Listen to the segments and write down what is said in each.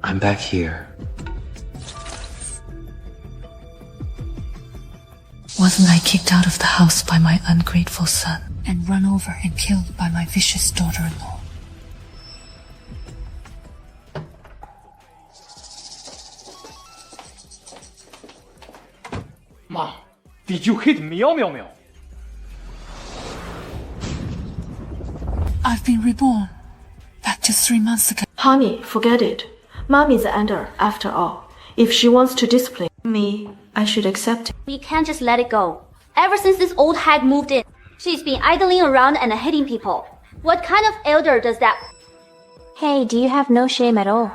I'm back here. Wasn't I kicked out of the house by my ungrateful son and run over and killed by my vicious daughter-in-law? Mom, did you hit Miao Miao Miao? I've been reborn. Back just 3 months ago. Honey, forget it. Mom is the elder, after all. If she wants to discipline me, I should accept it. We can't just let it go. Ever since this old hag moved in, she's been idling around and hitting people. What kind of elder does that? Hey, do you have no shame at all?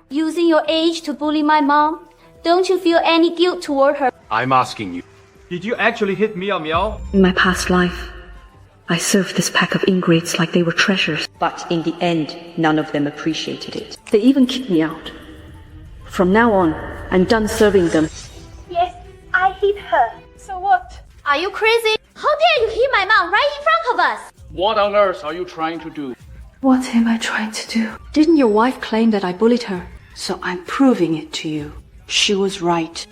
Using your age to bully my mom? Don't you feel any guilt toward her? I'm asking you. Did you actually hit Miao Miao? In my past life, I served this pack of ingrates like they were treasures. But in the end, none of them appreciated it. They even kicked me out. From now on, I'm done serving them. Yes, I hit her. So what? Are you crazy? How dare you hit my mom right in front of us? What on earth are you trying to do? What am I trying to do? Didn't your wife claim that I bullied her? So I'm proving it to you. She was right.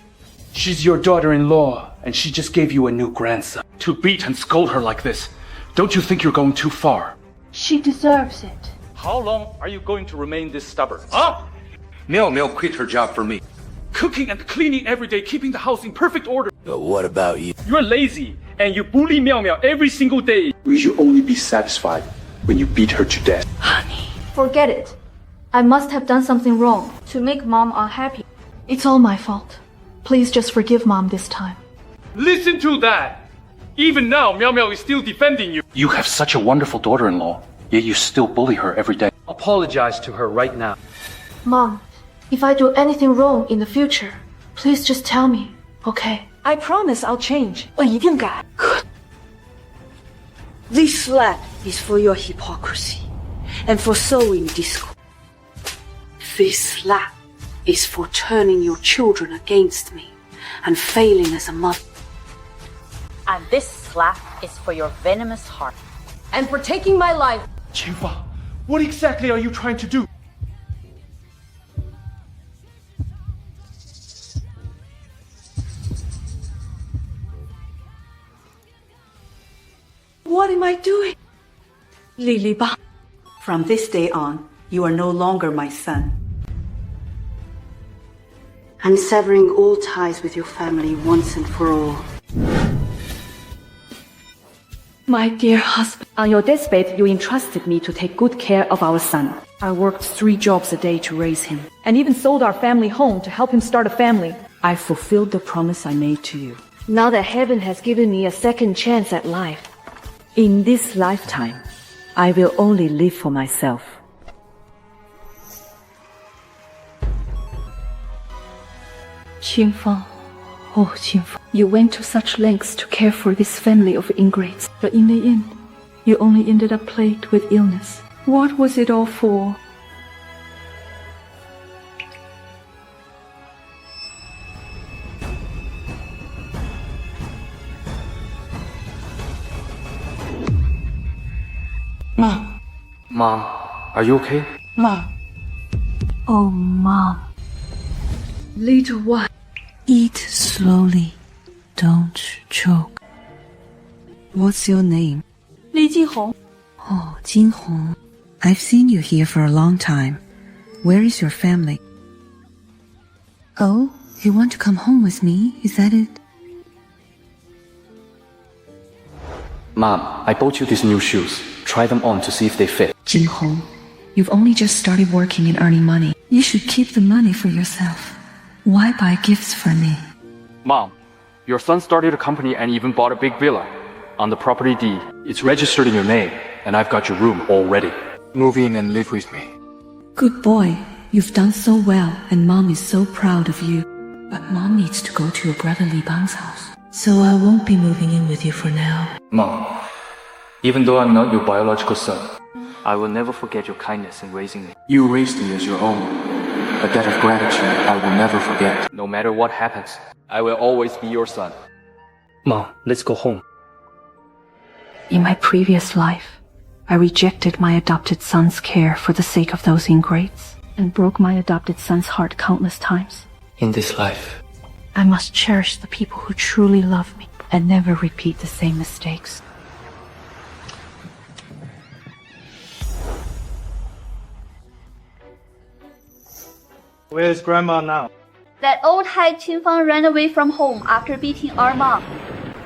She's your daughter-in-law, and she just gave you a new grandson. To beat and scold her like this, don't you think you're going too far? She deserves it. How long are you going to remain this stubborn? Huh? Miao Miao quit her job for me. Cooking and cleaning every day, keeping the house in perfect order. But what about you? You're lazy, and you bully Miao Miao every single day. We should only be satisfied when you beat her to death. Honey. Forget it. I must have done something wrong to make Mom unhappy. It's all my fault. Please just forgive Mom this time. Listen to that! Even now, Miao Miao is still defending you. You have such a wonderful daughter-in-law, yet you still bully her every day. Apologize to her right now. Mom, if I do anything wrong in the future, please just tell me, okay? I promise I'll change. 我一定改。 This slap is for your hypocrisy and for sowing discord. This slap is for turning your children against me and failing as a mother. And this slap is for your venomous heart. And for taking my life. Qin Fang, what exactly are you trying to do? What am I doing? Li Libang. From this day on, you are no longer my son. I'm severing all ties with your family once and for all. My dear husband, on your deathbed, you entrusted me to take good care of our son. I worked 3 jobs a day to raise him, and even sold our family home to help him start a family. I fulfilled the promise I made to you. Now that heaven has given me a second chance at life, In this lifetime, I will only live for myself. Qin Fang, oh Qin Fang, you went to such lengths to care for this family of ingrates, but in the end, you only ended up plagued with illness. What was it all for? Mom. Mom, are you okay? Mom. Oh, Mom. Little one. Eat slowly. Don't choke. What's your name? Li Jinghong. Oh, Jinghong. I've seen you here for a long time. Where is your family? Oh, you want to come home with me? Is that it? Mom, I bought you these new shoes. Try them on to see if they fit. Jinghong, you've only just started working and earning money. You should keep the money for yourself. Why buy gifts for me? Mom, your son started a company and even bought a big villa. On the property deed, it's registered in your name, and I've got your room all ready. Move in and live with me. Good boy. You've done so well, and Mom is so proud of you. But Mom needs to go to your brother Li Bang's house. So I won't be moving in with you for now. Mom, even though I'm not your biological son, I will never forget your kindness in raising me. You raised me as your own. A debt of gratitude I will never forget. No matter what happens, I will always be your son. Mom, let's go home. In my previous life, I rejected my adopted son's care for the sake of those ingrates. and broke my adopted son's heart countless times. In this life, I must cherish the people who truly love me and never repeat the same mistakes. Where's Grandma now? That old hag Qin Fang ran away from home after beating our mom.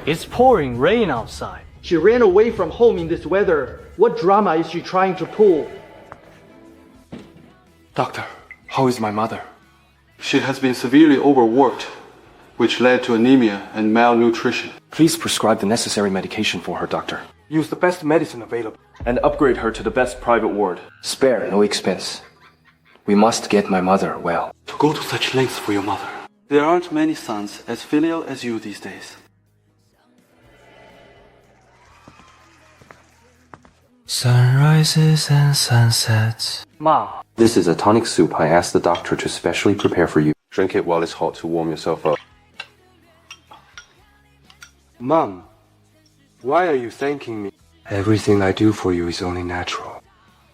It's pouring rain outside. She ran away from home in this weather. What drama is she trying to pull? Doctor, how is my mother? She has been severely overworked, which led to anemia and malnutrition. Please prescribe the necessary medication for her, doctor. Use the best medicine available And upgrade her to the best private ward. spare no expense. We must get my mother well. to go to such lengths for your mother. There aren't many sons as filial as you these days. Sunrises and sunsets. Mom. This is a tonic soup I asked the doctor to specially prepare for you. Drink it while it's hot to warm yourself up. Mom, why are you thanking me? Everything I do for you is only natural.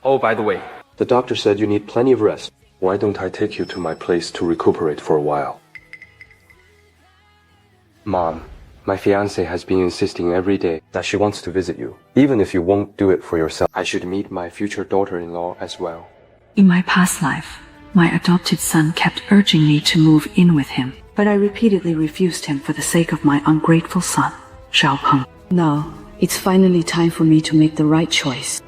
Oh, by the way, The doctor said you need plenty of rest. Why don't I take you to my place to recuperate for a while? Mom, my fiancée has been insisting every day that she wants to visit you. Even if you won't do it for yourself, I should meet my future daughter-in-law as well. In my past life, my adopted son kept urging me to move in with him, but I repeatedly refused him for the sake of my ungrateful son, Xiaopeng. Now, it's finally time for me to make the right choice.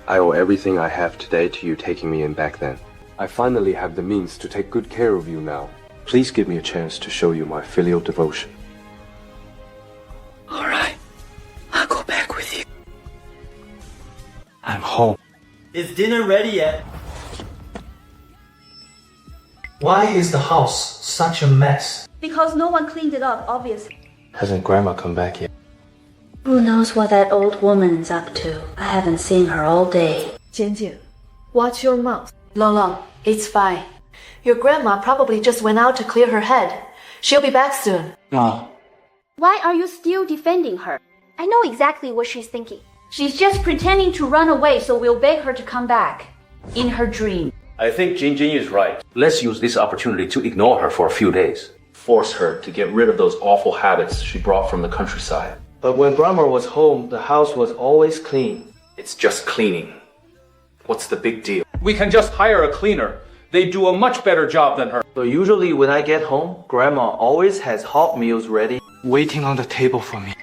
I owe everything I have today to you taking me in back then. I finally have the means to take good care of you now. Please give me a chance to show you my filial devotion. All right, I'll go back with you. I'm home. Is dinner ready yet? Why is the house such a mess? Because no one cleaned it up, obviously. Hasn't Grandma come back yet? Who knows what that old woman's up to? I haven't seen her all day. Jian, watch your mouth. Long Long, it's fine. Your grandma probably just went out to clear her head. She'll be back soon. No. Why are you still defending her? I know exactly what she's thinking. She's just pretending to run away so we'll beg her to come back. In her dream. I think Jingjing is right. Let's use this opportunity to ignore her for a few days. Force her to get rid of those awful habits she brought from the countryside. But when Grandma was home, the house was always clean. It's just cleaning. What's the big deal? We can just hire a cleaner. They do a much better job than her. So usually when I get home, Grandma always has hot meals ready. Waiting on the table for me.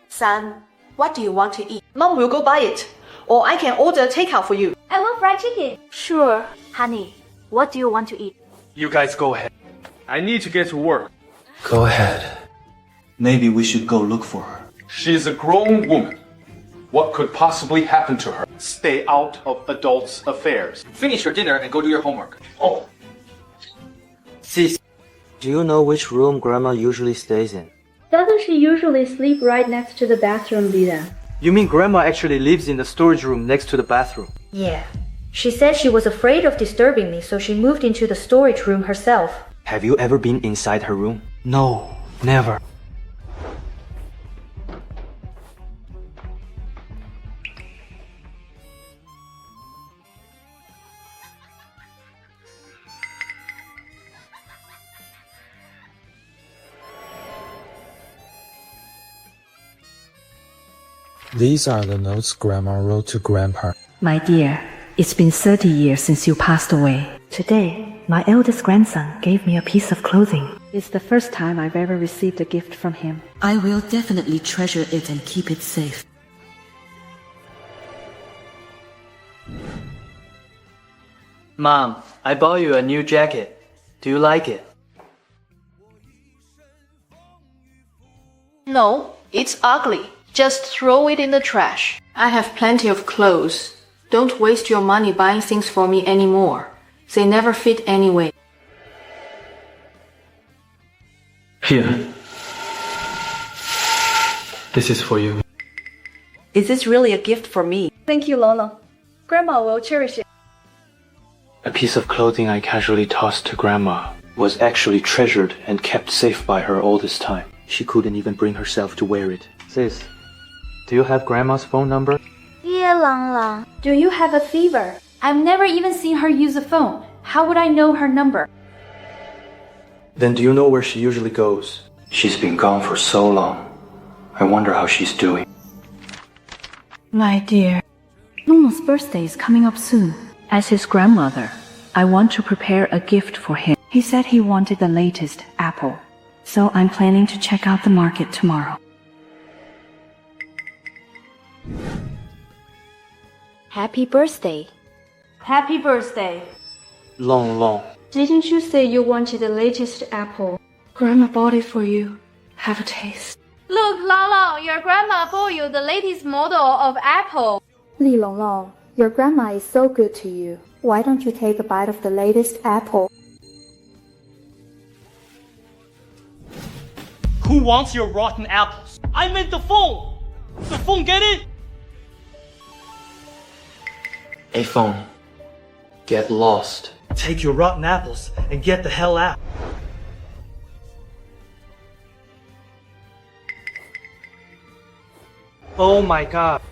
Son, what do you want to eat? Mom will go buy it. Or I can order takeout for you. I want fried chicken. Sure. Honey, what do you want to eat? You guys go ahead. I need to get to work. Go ahead. Maybe we should go look for her. She's a grown woman. What could possibly happen to her? Stay out of adults' affairs. Finish your dinner and go do your homework. Oh. Sis, do you know which room Grandma usually stays in? Doesn't she usually sleep right next to the bathroom, Lida? You mean Grandma actually lives in the storage room next to the bathroom? Yeah. She said she was afraid of disturbing me, so she moved into the storage room herself. Have you ever been inside her room? No, never. These are the notes Grandma wrote to Grandpa. My dear, it's been 30 years since you passed away. Today, my eldest grandson gave me a piece of clothing. It's the first time I've ever received a gift from him. I will definitely treasure it and keep it safe. Mom, I bought you a new jacket. Do you like it? No, it's ugly. Just throw it in the trash. I have plenty of clothes. Don't waste your money buying things for me anymore. They never fit anyway. Here. This is for you. Is this really a gift for me? Thank you, Lolo. Grandma will cherish it. A piece of clothing I casually tossed to Grandma was actually treasured and kept safe by her all this time. She couldn't even bring herself to wear it. Sis, do you have Grandma's phone number? Dear Lang Lang, do you have a fever? I've never even seen her use a phone. How would I know her number? Then do you know where she usually goes? She's been gone for so long. I wonder how she's doing. My dear, Long's birthday is coming up soon. As his grandmother, I want to prepare a gift for him. He said he wanted the latest apple. So I'm planning to check out the market tomorrow. Happy birthday. Happy birthday. Long. Didn't you say you wanted the latest apple? Grandma bought it for you. Have a taste. Look, Long, your grandma bought you the latest model of apple. Li Long, your grandma is so good to you. Why don't you take a bite of the latest apple? Who wants your rotten apples? I meant the phone! The phone, get it? Hey, phone. Get lost. Take your rotten apples and get the hell out. Oh my god.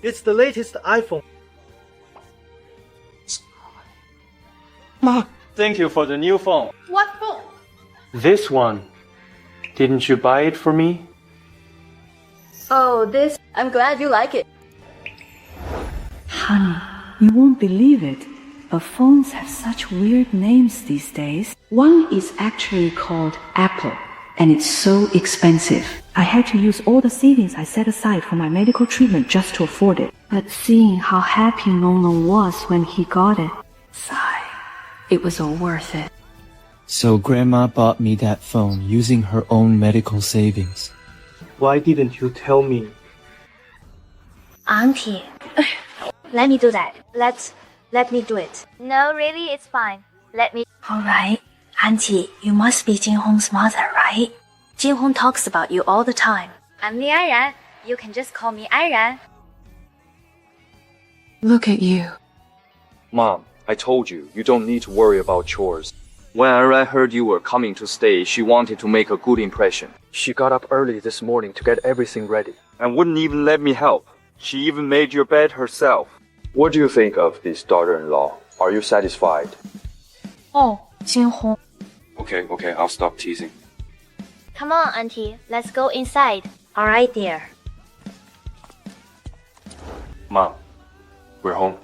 It's the latest iPhone. Ma, thank you for the new phone. What phone? This one. Didn't you buy it for me? Oh, this. I'm glad you like it. Honey, you won't believe it, but phones have such weird names these days. One is actually called Apple, and it's so expensive. I had to use all the savings I set aside for my medical treatment just to afford it. But seeing how happy Long was when he got it, sigh, it was all worth it. So Grandma bought me that phone using her own medical savings. Why didn't you tell me? Auntie, let me do that. Let me do it. No, really, it's fine. Let me. All right. Auntie, you must be Jinghong's mother, right? Jinghong talks about you all the time. I'm Li Airan. You can just call me Airan. Look at you. Mom, I told you, you don't need to worry about chores. When Airan heard you were coming to stay, she wanted to make a good impression. She got up early this morning to get everything ready and wouldn't even let me help. She even made your bed herself. What do you think of this daughter-in-law? Are you satisfied? Oh, Jinghong. Okay, I'll stop teasing. Come on, Auntie. Let's go inside. All right, dear. Mom, we're home.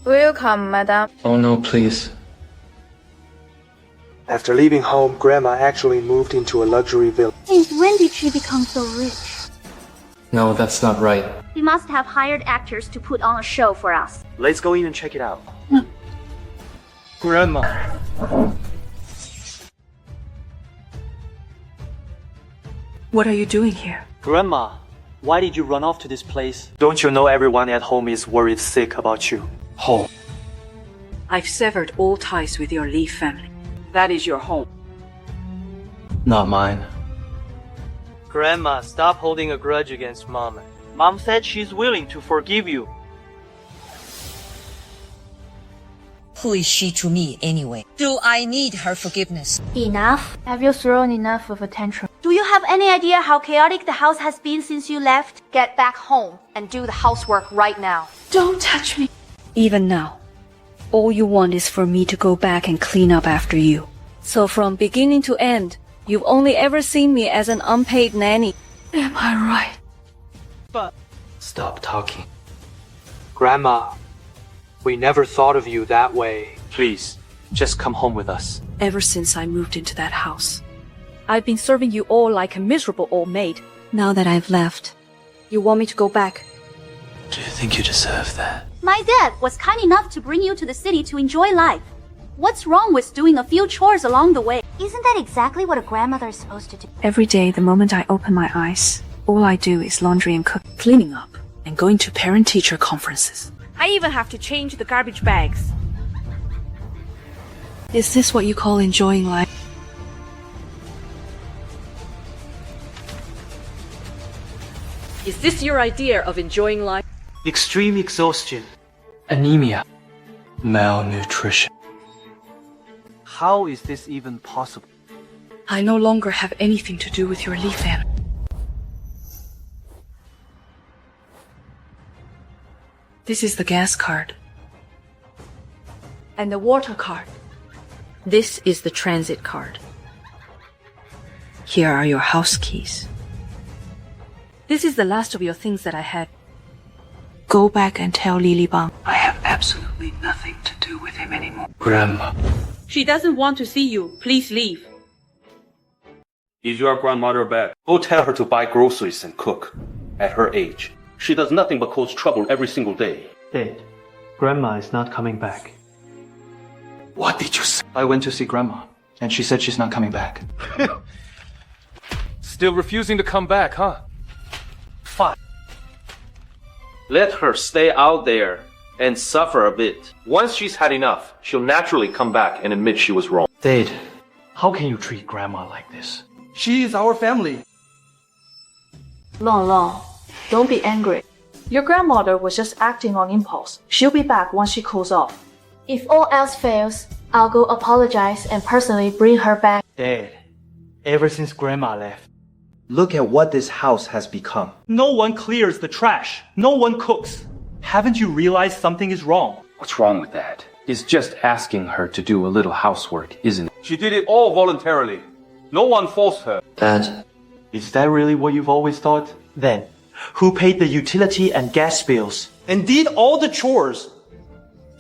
Welcome, madam. Oh no, please. After leaving home, Grandma actually moved into a luxury villa. Since when did she become so rich? No, that's not right. We must have hired actors to put on a show for us. Let's go in and check it out. Grandma. What are you doing here? Grandma, why did you run off to this place? Don't you know everyone at home is worried sick about you? Home. I've severed all ties with your Li family. That is your home. Not mine. Grandma, stop holding a grudge against Mom. Mom said she's willing to forgive you. Who is she to me anyway? Do I need her forgiveness? Enough? Have you thrown enough of a tantrum? Do you have any idea how chaotic the house has been since you left? Get back home and do the housework right now. Don't touch me. Even now, all you want is for me to go back and clean up after you. So from beginning to end, you've only ever seen me as an unpaid nanny. Am I right? But... Stop talking. Grandma, we never thought of you that way. Please, just come home with us. Ever since I moved into that house, I've been serving you all like a miserable old maid. Now that I've left, you want me to go back? Do you think you deserve that? My dad was kind enough to bring you to the city to enjoy life. What's wrong with doing a few chores along the way? Isn't that exactly what a grandmother is supposed to do? Every day, the moment I open my eyes, all I do is laundry and cook, cleaning up, and going to parent-teacher conferences. I even have to change the garbage bags. Is this what you call enjoying life? Is this your idea of enjoying life? Extreme exhaustion. Anemia. Malnutrition. How is this even possible? I no longer have anything to do with your Li family. This is the gas card. And the water card. This is the transit card. Here are your house keys. This is the last of your things that I had. Go back and tell Li Libang I have absolutely nothing to do with him anymore. Grandma. She doesn't want to see you. Please leave. Is your grandmother back? Go tell her to buy groceries and cook. At her age, she does nothing but cause trouble every single day. Dad, Grandma is not coming back. What did you say? I went to see Grandma, and she said she's not coming back. Still refusing to come back, huh? Fine. Let her stay out there and suffer a bit. Once she's had enough, she'll naturally come back and admit she was wrong. Dad, how can you treat Grandma like this? She is our family. Long Long, don't be angry. Your grandmother was just acting on impulse. She'll be back once she cools off. If all else fails, I'll go apologize and personally bring her back. Dad, ever since Grandma left, look at what this house has become. no one clears the trash. No one cooks. Haven't you realized something is wrong? What's wrong with that? It's just asking her to do a little housework, isn't it? She did it all voluntarily. No one forced her. Dad, is that really what you've always thought? Then, who paid the utility and gas bills? And did all the chores?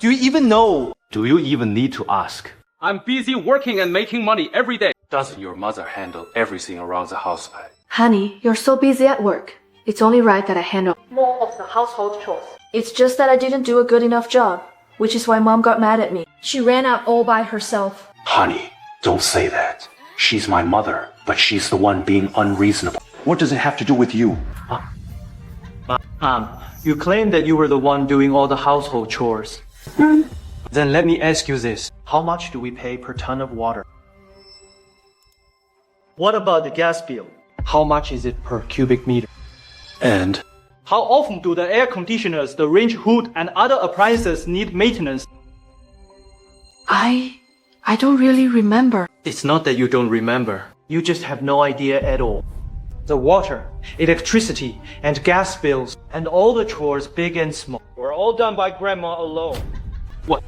Do you even know? Do you even need to ask? I'm busy working and making money every day. Doesn't your mother handle everything around the house? Honey, you're so busy at work. It's only right that I handle more of the household chores. It's just that I didn't do a good enough job, which is why Mom got mad at me. She ran out all by herself. Honey, don't say that. She's my mother, but she's the one being unreasonable. What does it have to do with you? Mom, you claim that you were the one doing all the household chores. Then let me ask you this. How much do we pay per ton of water? What about the gas bill? How much is it per cubic meter? And? How often do the air conditioners, the range hood, and other appliances need maintenance? I don't really remember. It's not that you don't remember. You just have no idea at all. The water, electricity, and gas bills, and all the chores, big and small, were all done by Grandma alone. What?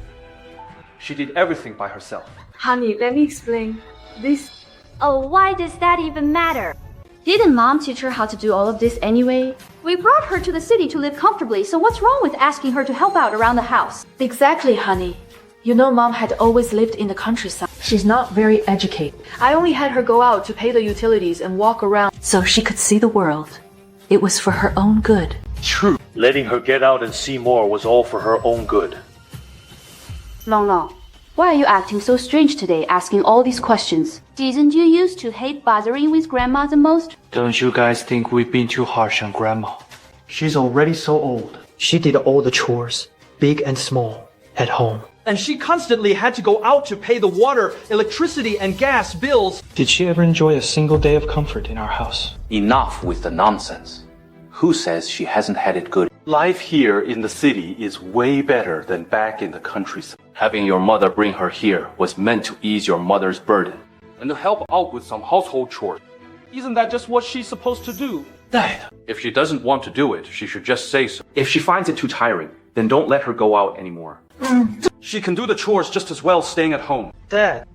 She did everything by herself. Honey, let me explain. This... Oh, why does that even matter? Didn't Mom teach her how to do all of this anyway? We brought her to the city to live comfortably, so what's wrong with asking her to help out around the house? Exactly, honey. You know Mom had always lived in the countryside. She's not very educated. I only had her go out to pay the utilities and walk around so she could see the world. It was for her own good. True. Letting her get out and see more was all for her own good. Long Long, why are you acting so strange today, asking all these questions? Didn't you used to hate bothering with Grandma the most? Don't you guys think we've been too harsh on Grandma? She's already so old. She did all the chores, big and small, at home. And she constantly had to go out to pay the water, electricity, and gas bills. Did she ever enjoy a single day of comfort in our house? Enough with the nonsense. Who says she hasn't had it good? Life here in the city is way better than back in the countryside. Having your mother bring her here was meant to ease your mother's burden and to help out with some household chores. Isn't that just what she's supposed to do? Dad, if she doesn't want to do it, she should just say so. If she finds it too tiring, then don't let her go out anymore. She can do the chores just as well staying at home. Dad,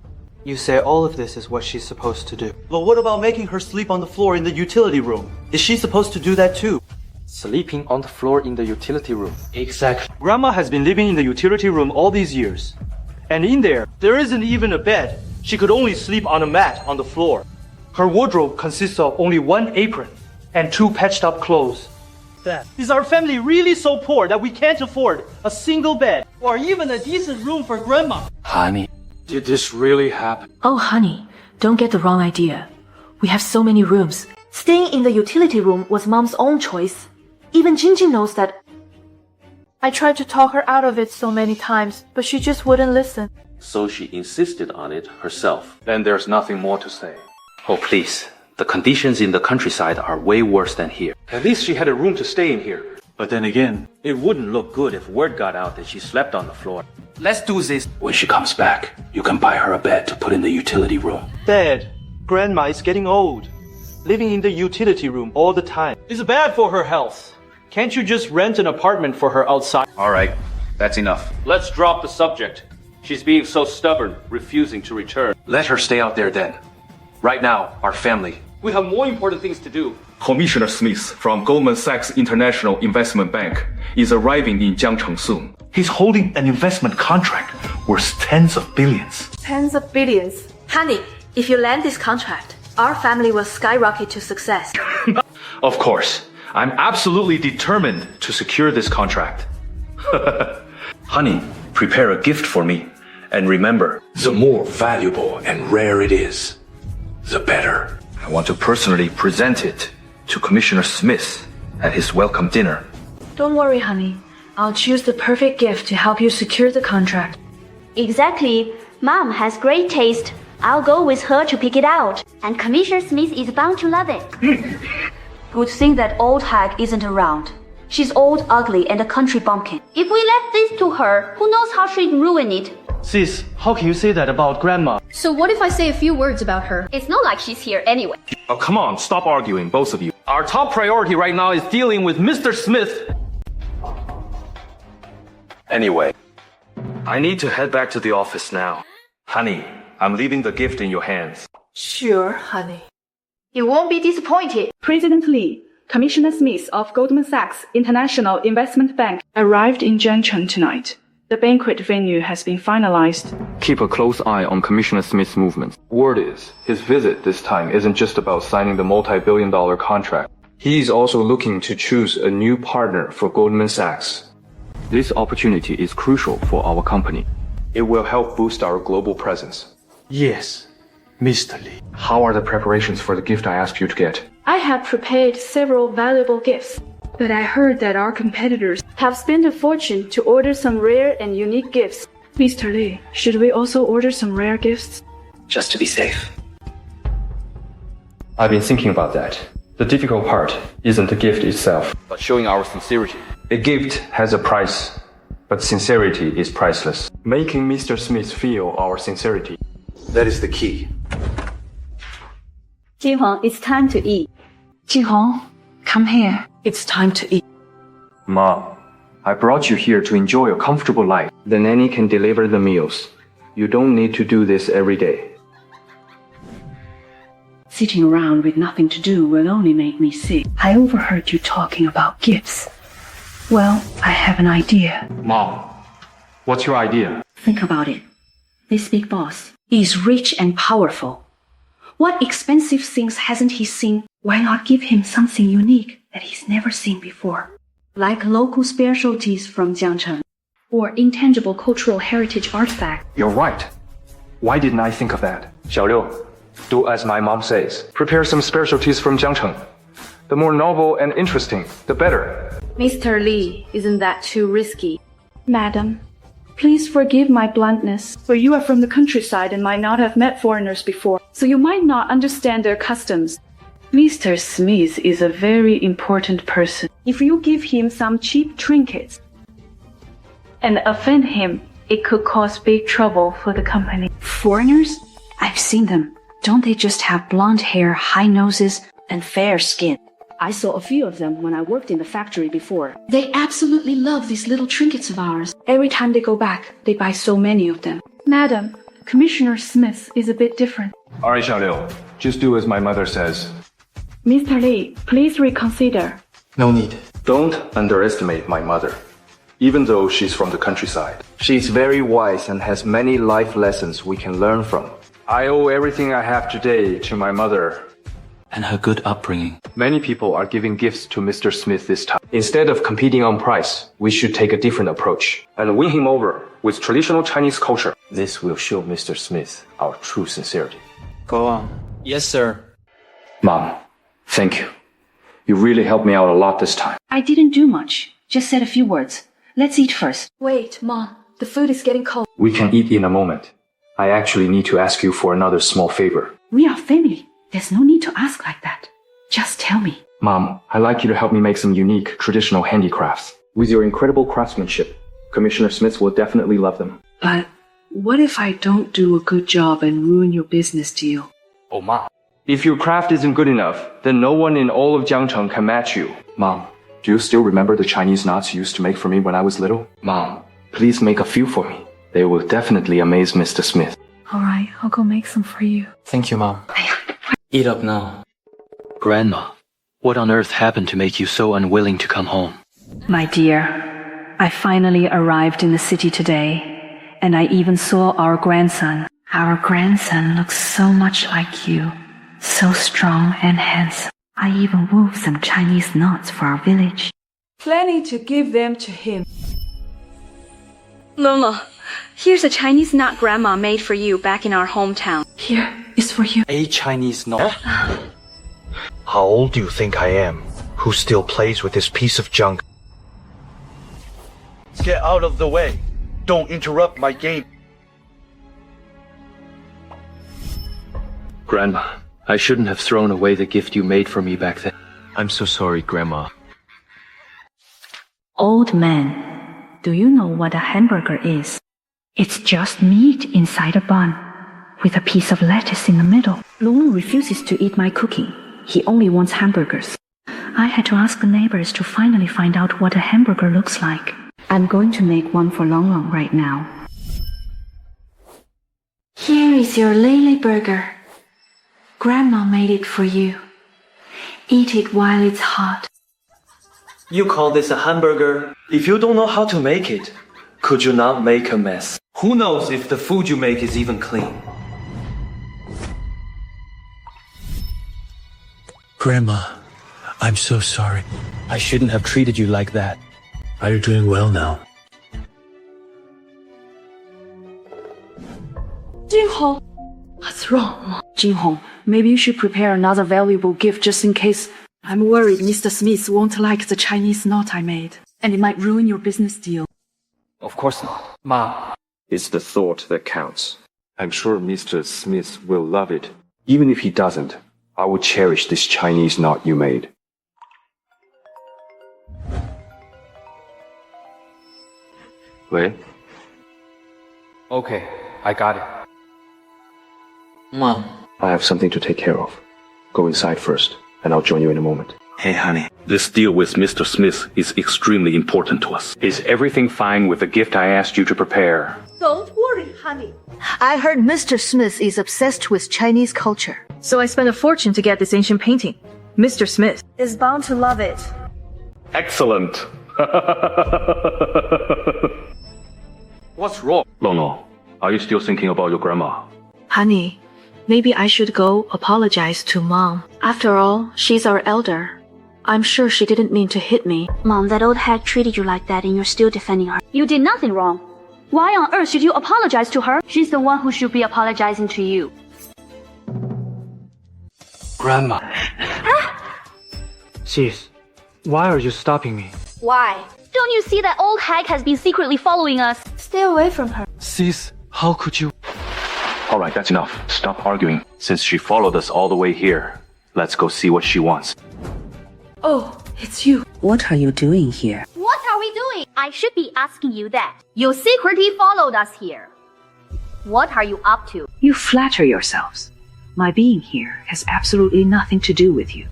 you say all of this is what she's supposed to do. But what about making her sleep on the floor in the utility room? Is she supposed to do that too? Sleeping on the floor in the utility room. Exactly. Grandma has been living in the utility room all these years. And in there isn't even a bed. She could only sleep on a mat on the floor. Her wardrobe consists of only one apron and 2 patched up clothes. Dad, is our family really so poor that we can't afford a single bed or even a decent room for Grandma? Honey, did this really happen? Oh, honey, don't get the wrong idea. We have so many rooms. Staying in the utility room was Mom's own choice. Even Jingjing knows that. I tried to talk her out of it so many times, but she just wouldn't listen. So she insisted on it herself. Then there's nothing more to say. Oh, please. The conditions in the countryside are way worse than here. At least she had a room to stay in here. But then again, it wouldn't look good if word got out that she slept on the floor. Let's do this. When she comes back, you can buy her a bed to put in the utility room. Dad, Grandma is getting old. Living in the utility room all the time is bad for her health. Can't you just rent an apartment for her outside? Alright, that's enough. Let's drop the subject. She's being so stubborn, refusing to return. Let her stay out there then. Right now, our family. We have more important things to do. Commissioner Smith from Goldman Sachs International Investment Bank is arriving in Jiangcheng soon. He's holding an investment contract worth tens of billions. Tens of billions. Honey, if you land this contract, our family will skyrocket to success. Of course, I'm absolutely determined to secure this contract. Honey, prepare a gift for me. And remember, the more valuable and rare it is, the better. I want to personally present it to Commissioner Smith at his welcome dinner. Don't worry, honey. I'll choose the perfect gift to help you secure the contract. Exactly. Mom has great taste. I'll go with her to pick it out. And Commissioner Smith is bound to love it. Good thing that old hag isn't around. She's old, ugly, and a country bumpkin. If we left this to her, who knows how she'd ruin it. Sis, how can you say that about Grandma? So what if I say a few words about her? It's not like she's here anyway. Oh, come on, stop arguing, both of you. Our top priority right now is dealing with Mr. Smith. Anyway, I need to head back to the office now. Honey, I'm leaving the gift in your hands. Sure, honey. You won't be disappointed. President Li, Commissioner Smith of Goldman Sachs International Investment Bank arrived in Jiangcheng tonight. The banquet venue has been finalized. Keep a close eye on Commissioner Smith's movements. Word is, his visit this time isn't just about signing the multi-billion-dollar contract. He's also looking to choose a new partner for Goldman Sachs. This opportunity is crucial for our company. It will help boost our global presence. Yes, Mr. Li. How are the preparations for the gift I asked you to get? I have prepared several valuable gifts, but I heard that our competitors have spent a fortune to order some rare and unique gifts. Mr. Li, should we also order some rare gifts? Just to be safe. I've been thinking about that. The difficult part isn't the gift itself, but showing our sincerity. A gift has a price, but sincerity is priceless. Making Mr. Smith feel our sincerity. That is the key. Jinghong, it's time to eat. Jinghong, come here. It's time to eat. Mom, I brought you here to enjoy a comfortable life. The nanny can deliver the meals. You don't need to do this every day. Sitting around with nothing to do will only make me sick. I overheard you talking about gifts. Well, I have an idea. Mom, what's your idea? Think about it. This big boss is rich and powerful. What expensive things hasn't he seen? Why not give him something unique that he's never seen before? Like local specialties from Jiangcheng, or intangible cultural heritage artifacts. You're right. Why didn't I think of that? Xiaoliu, do as my mom says. Prepare some specialties from Jiangcheng. The more novel and interesting, the better. Mr. Li, isn't that too risky? Madam, please forgive my bluntness, for you are from the countryside and might not have met foreigners before, so you might not understand their customs. Mr. Smith is a very important person. If you give him some cheap trinkets and offend him, it could cause big trouble for the company. Foreigners? I've seen them. Don't they just have blonde hair, high noses, and fair skin? I saw a few of them when I worked in the factory before. They absolutely love these little trinkets of ours. Every time they go back, they buy so many of them. Madam, Commissioner Smith is a bit different. Alright, Xiaoliu, just do as my mother says. Mr. Li, please reconsider. No need. Don't underestimate my mother, even though she's from the countryside. She's very wise and has many life lessons we can learn from. I owe everything I have today to my mother. And her good upbringing. Many people are giving gifts to Mr. Smith this time. Instead of competing on price, we should take a different approach and win him over with traditional Chinese culture. This will show Mr. Smith our true sincerity. Go on. Yes, sir. Mom, thank you. You really helped me out a lot this time. I didn't do much. Just said a few words. Let's eat first. Wait, Mom. The food is getting cold. We can eat in a moment. I actually need to ask you for another small favor. We are family. There's no need to ask like that. Just tell me. Mom, I'd like you to help me make some unique, traditional handicrafts. With your incredible craftsmanship, Commissioner Smith will definitely love them. But what if I don't do a good job and ruin your business deal? Oh, Mom. If your craft isn't good enough, then no one in all of Jiangcheng can match you. Mom, Do you still remember the Chinese knots you used to make for me when I was little? Mom, please make a few for me. They will definitely amaze Mr. Smith. Alright, I'll go make some for you. Thank you, Mom. Eat up now. Grandma, what on earth happened to make you so unwilling to come home? My dear, I finally arrived in the city today, and I even saw our grandson. Our grandson looks so much like you, so strong and handsome. I even wove some Chinese knots for our village. Planning to give them to him. Lolo, here's a Chinese knot Grandma made for you back in our hometown. Here is for you. A Chinese knot? How old do you think I am? Who still plays with this piece of junk? Get out of the way. Don't interrupt my game. Grandma, I shouldn't have thrown away the gift you made for me back then. I'm so sorry, Grandma. Old man, do you know what a hamburger is? It's just meat inside a bun, with a piece of lettuce in the middle. Lulu refuses to eat my cooking. He only wants hamburgers. I had to ask the neighbors to finally find out what a hamburger looks like. I'm going to make one for Long Long right now. Here is your Lele burger. Grandma made it for you. Eat it while it's hot. You call this a hamburger? If you don't know how to make it, could you not make a mess? Who knows if the food you make is even clean? Grandma, I'm so sorry. I shouldn't have treated you like that. Are you doing well now? Jinghong, what's wrong? Jinghong, maybe you should prepare another valuable gift just in case. I'm worried Mr. Smith won't like the Chinese knot I made, and it might ruin your business deal. Of course not. Ma, it's the thought that counts. I'm sure Mr. Smith will love it. Even if he doesn't, I will cherish this Chinese knot you made. Wait. Okay, I got it. Mom. I have something to take care of. Go inside first, and I'll join you in a moment. Hey, honey. This deal with Mr. Smith is extremely important to us. Is everything fine with the gift I asked you to prepare? Don't worry, honey. I heard Mr. Smith is obsessed with Chinese culture. So I spent a fortune to get this ancient painting. Mr. Smith is bound to love it. Excellent. What's wrong? Lono, are you still thinking about your grandma? Honey, maybe I should go apologize to Mom. After all, she's our elder. I'm sure she didn't mean to hit me. Mom, that old hag treated you like that and you're still defending her. You did nothing wrong. Why on earth should you apologize to her? She's the one who should be apologizing to you. Grandma. Sis, why are you stopping me? Why? Don't you see that old hag has been secretly following us? Stay away from her. Sis, how could you? Alright, that's enough. Stop arguing. Since she followed us all the way here, let's go see what she wants. Oh, it's you. What are you doing here? What are we doing? I should be asking you that. You secretly followed us here. What are you up to? You flatter yourselves. My being here has absolutely nothing to do with you.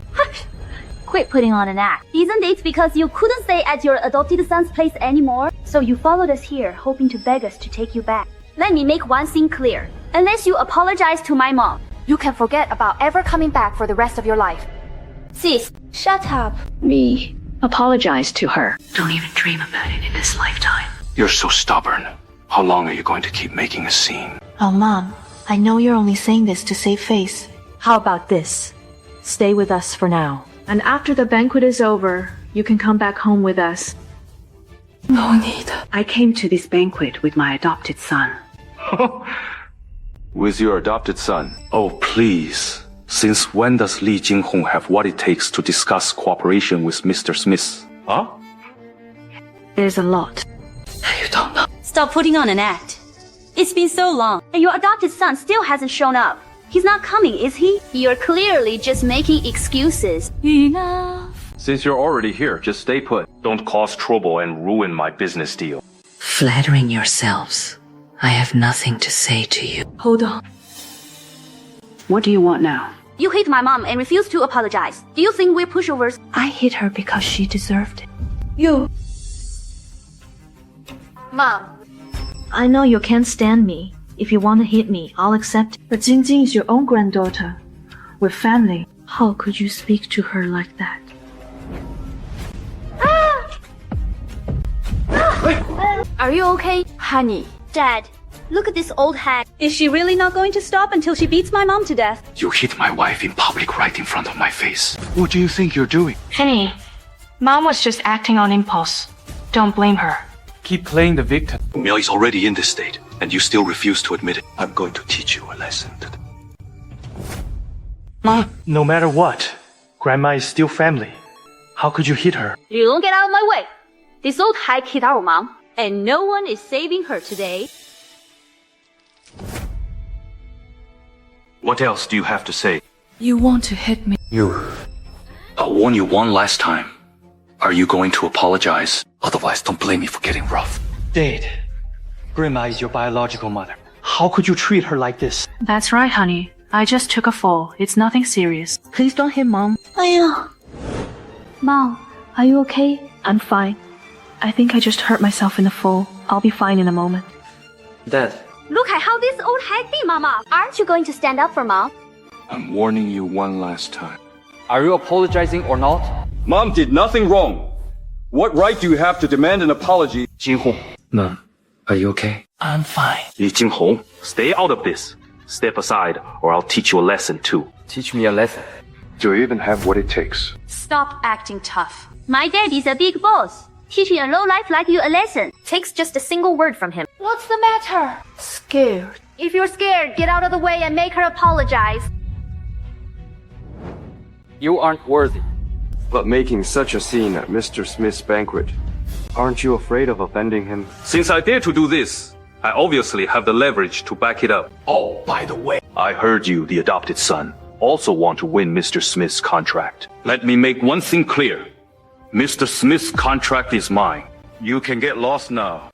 Quit putting on an act. Isn't it because you couldn't stay at your adopted son's place anymore? So you followed us here, hoping to beg us to take you back. Let me make one thing clear. Unless you apologize to my mom, you can forget about ever coming back for the rest of your life. Sis, shut up. Me apologize to her. Don't even dream about it in this lifetime. You're so stubborn. How long are you going to keep making a scene? Oh, Mom, I know you're only saying this to save face. How about this? Stay with us for now. And after the banquet is over, you can come back home with us. No need. I came to this banquet with my adopted son. With your adopted son? Oh, please. Since when does Li Jinghong have what it takes to discuss cooperation with Mr. Smith? Huh? There's a lot. You don't know. Stop putting on an act. It's been so long, and your adopted son still hasn't shown up. He's not coming, is he? You're clearly just making excuses. Enough. Since you're already here, just stay put. Don't cause trouble and ruin my business deal. Flattering yourselves. I have nothing to say to you. Hold on. What do you want now? You hit my mom and refused to apologize. Do you think we're pushovers? I hit her because she deserved it. You. Mom, I know you can't stand me. If you want to hit me, I'll accept. But Jingjing is your own granddaughter. We're family. How could you speak to her like that? Are you okay? Honey. Dad, look at this old hag. Is she really not going to stop until she beats my mom to death? You hit my wife in public right in front of my face. What do you think you're doing? Penny, Mom was just acting on impulse. Don't blame her. Keep playing the victim. Miao is already in this state, and you still refuse to admit it. I'm going to teach you a lesson. Ma, no matter what, Grandma is still family. How could you hit her? You don't get out of my way. This old hag hit our mom, and no one is saving her today. What else do you have to say? You want to hit me. I'll warn you one last time. Are you going to apologize? Otherwise, don't blame me for getting rough. Dad, Grandma is your biological mother. How could you treat her like this? That's right, honey. I just took a fall. It's nothing serious. Please don't hit Mom. Mom, are you okay? I'm fine. I think I just hurt myself in the fall. I'll be fine in a moment. Dad. Look at how this old hag beat Mama. Aren't you going to stand up for Mom? I'm warning you one last time. Are you apologizing or not? Mom did nothing wrong. What right do you have to demand an apology? Jinghong. Mom, are you okay? I'm fine. Li Jinghong, stay out of this. Step aside, or I'll teach you a lesson too. Teach me a lesson. Do you even have what it takes? Stop acting tough. My dad is a big boss. Teaching a lowlife like you a lesson takes just a single word from him. What's the matter? Scared. If you're scared, get out of the way and make her apologize. You aren't worthy. But making such a scene at Mr. Smith's banquet, aren't you afraid of offending him? Since I dare to do this, I obviously have the leverage to back it up. Oh, by the way, I heard you, the adopted son, also want to win Mr. Smith's contract. Let me make one thing clear. Mr. Smith's contract is mine. You can get lost now.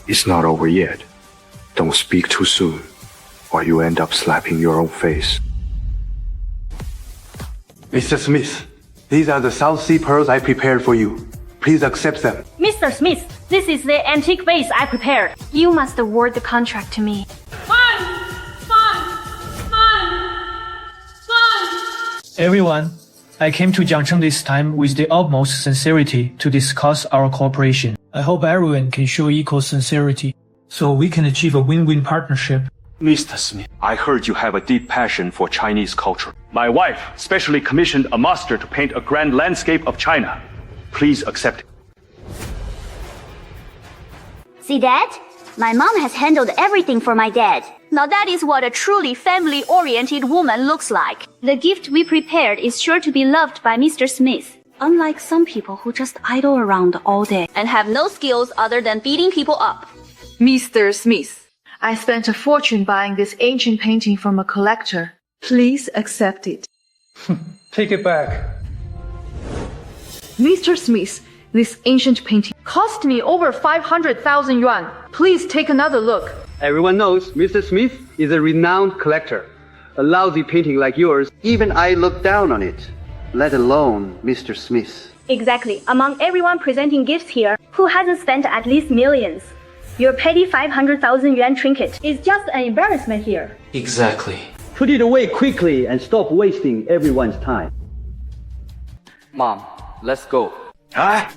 It's not over yet. Don't speak too soon, or you end up slapping your own face. Mr. Smith, these are the South Sea pearls I prepared for you. Please accept them. Mr. Smith, this is the antique vase I prepared. You must award the contract to me. Everyone, I came to Jiangcheng this time with the utmost sincerity to discuss our cooperation. I hope everyone can show equal sincerity so we can achieve a win-win partnership. Mr. Smith, I heard you have a deep passion for Chinese culture. My wife specially commissioned a master to paint a grand landscape of China. Please accept it. See that? My mom has handled everything for my dad. Now that is what a truly family-oriented woman looks like. The gift we prepared is sure to be loved by Mr. Smith. Unlike some people who just idle around all day and have no skills other than beating people up. Mr. Smith, I spent a fortune buying this ancient painting from a collector. Please accept it. Take it back. Mr. Smith, this ancient painting cost me over 500,000 yuan. Please take another look. Everyone knows Mr. Smith is a renowned collector. A lousy painting like yours, even I look down on it, let alone Mr. Smith. Exactly. Among everyone presenting gifts here, who hasn't spent at least millions? Your petty 500,000 yuan trinket is just an embarrassment here. Exactly. Put it away quickly and stop wasting everyone's time. Mom, let's go. Huh?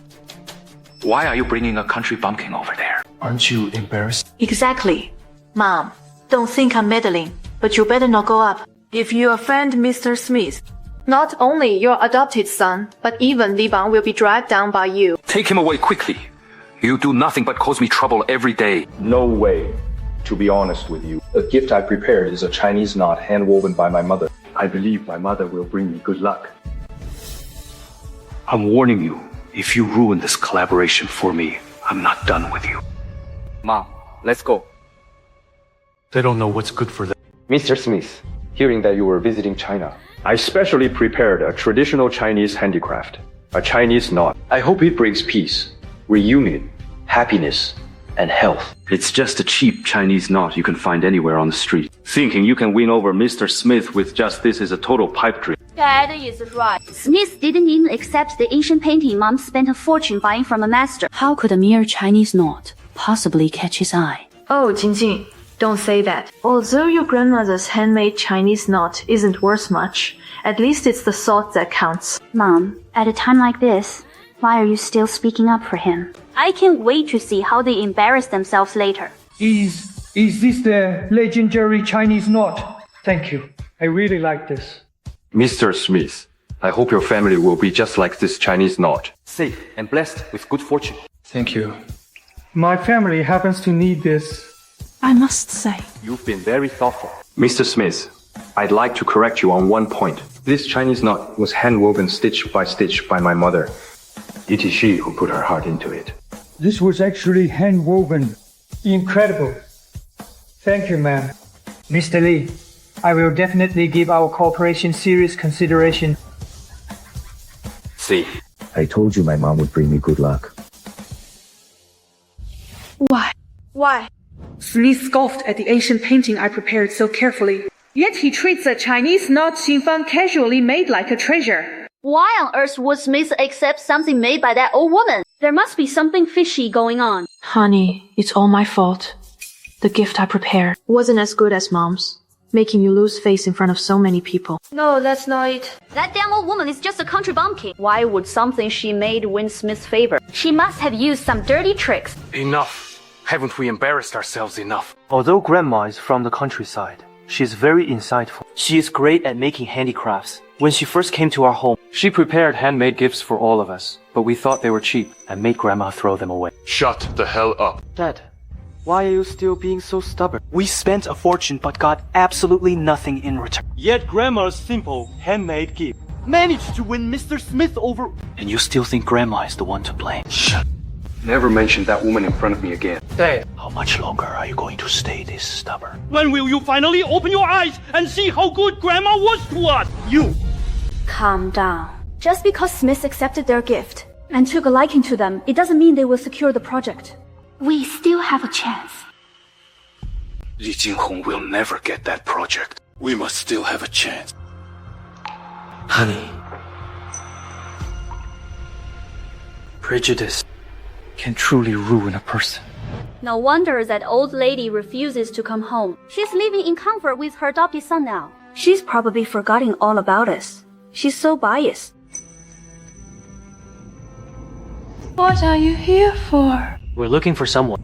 Why are you bringing a country bumpkin over there? Aren't you embarrassed? Exactly. Mom, don't think I'm meddling, but you better not go up. If you offend Mr. Smith, Not only your adopted son, but even Li Libang will be dragged down by you. Take him away quickly. You do nothing but cause me trouble every day. No way. To be honest with you, the gift I prepared is a Chinese knot hand-woven by my mother. I believe my mother will bring me good luck. I'm warning you, if you ruin this collaboration for me, I'm not done with you. Mom, let's go. They don't know what's good for them. Mr. Smith, hearing that you were visiting China, I specially prepared a traditional Chinese handicraft, a Chinese knot. I hope it brings peace, reunion, happiness, and health. It's just a cheap Chinese knot you can find anywhere on the street. Thinking you can win over Mr. Smith with just this is a total pipe dream. Dad is right. Smith didn't even accept the ancient painting Mom spent a fortune buying from a master. How could a mere Chinese knot possibly catch his eye? Oh, Jingjing, don't say that. Although your grandmother's handmade Chinese knot isn't worth much, at least it's the thought that counts. Mom, at a time like this, why are you still speaking up for him? I can't wait to see how they embarrass themselves later. Is this the legendary Chinese knot? Thank you. I really like this. Mr. Smith, I hope your family will be just like this Chinese knot. Safe and blessed with good fortune. Thank you. My family happens to need this. I must say, You've been very thoughtful. Mr. Smith, I'd like to correct you on one point. This Chinese knot was hand-woven stitch by my mother. It is she who put her heart into it. This was actually hand-woven. Incredible. Thank you, ma'am. Mr. Li, I will definitely give our cooperation serious consideration. See, I told you my mom would bring me good luck. Why? Why? Smith scoffed at the ancient painting I prepared so carefully. Yet he treats a Chinese knot Qin Fang casually made like a treasure. Why on earth would Smith accept something made by that old woman? There must be something fishy going on. Honey, it's all my fault. The gift I prepared wasn't as good as Mom's, making you lose face in front of so many people. No, that's not it. That damn old woman is just a country bumpkin. Why would something she made win Smith's favor? She must have used some dirty tricks. Enough. Haven't we embarrassed ourselves enough? Although Grandma is from the countryside, she is very insightful. She is great at making handicrafts. When she first came to our home, she prepared handmade gifts for all of us, but we thought they were cheap and made Grandma throw them away. Shut the hell up. Dad, why are you still being so stubborn? We spent a fortune but got absolutely nothing in return. Yet Grandma's simple, handmade gift managed to win Mr. Smith over. And you still think Grandma is the one to blame? Shut. Never mention that woman in front of me again. Dad, how much longer are you going to stay this stubborn? When will you finally open your eyes and see how good Grandma was to us? You! Calm down. Just because Smith accepted their gift and took a liking to them, it doesn't mean they will secure the project. We still have a chance. Li Jinghong will never get that project. We must still have a chance. Honey, prejudice can truly ruin a person. No wonder that old lady refuses to come home. She's living in comfort with her adopted son now. She's probably forgotten all about us. She's so biased. What are you here for? We're looking for someone.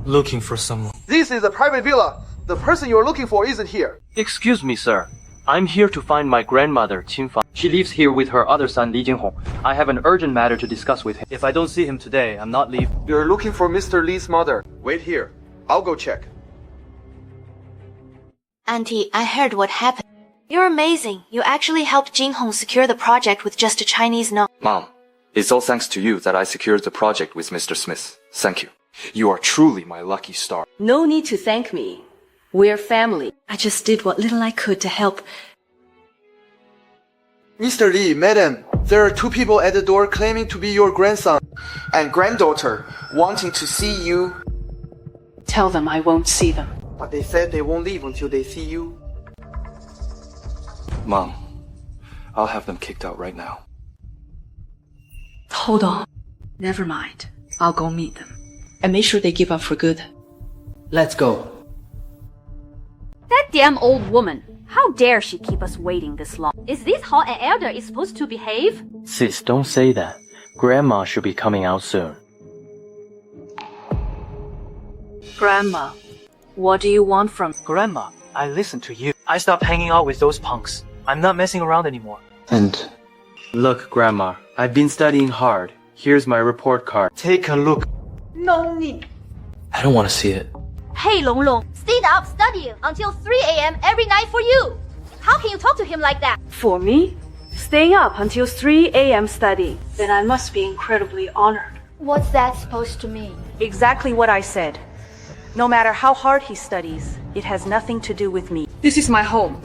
This is a private villa. The person you're looking for isn't here. Excuse me, sir. I'm here to find my grandmother, Qin Fang. She lives here with her other son, Li Jinghong. I have an urgent matter to discuss with him. If I don't see him today, I'm not leaving. You're looking for Mr. Li's mother. Wait here. I'll go check. Auntie, I heard what happened. You're amazing. You actually helped Jinghong secure the project with just a Chinese knot. Mom, it's all thanks to you that I secured the project with Mr. Smith. Thank you. You are truly my lucky star. No need to thank me. We're family. I just did what little I could to help. Mr. Li, madam, there are two people at the door claiming to be your grandson and granddaughter, wanting to see you. Tell them I won't see them. But they said they won't leave until they see you. Mom, I'll have them kicked out right now. Hold on. Never mind. I'll go meet them. And make sure they give up for good. Let's go. That damn old woman. How dare she keep us waiting this long? Is this how an elder is supposed to behave? Sis, don't say that. Grandma should be coming out soon. Grandma, what do you want from... Grandma, I listened to you. I stopped hanging out with those punks. I'm not messing around anymore. And... Look, Grandma, I've been studying hard. Here's my report card. Take a look. No need. I don't want to see it. Hey, Long Long, stayed up studying until 3 a.m. every night for you. How can you talk to him like that? For me? Staying up until 3 a.m. studying. Then I must be incredibly honored. What's that supposed to mean? Exactly what I said. No matter how hard he studies, it has nothing to do with me. This is my home.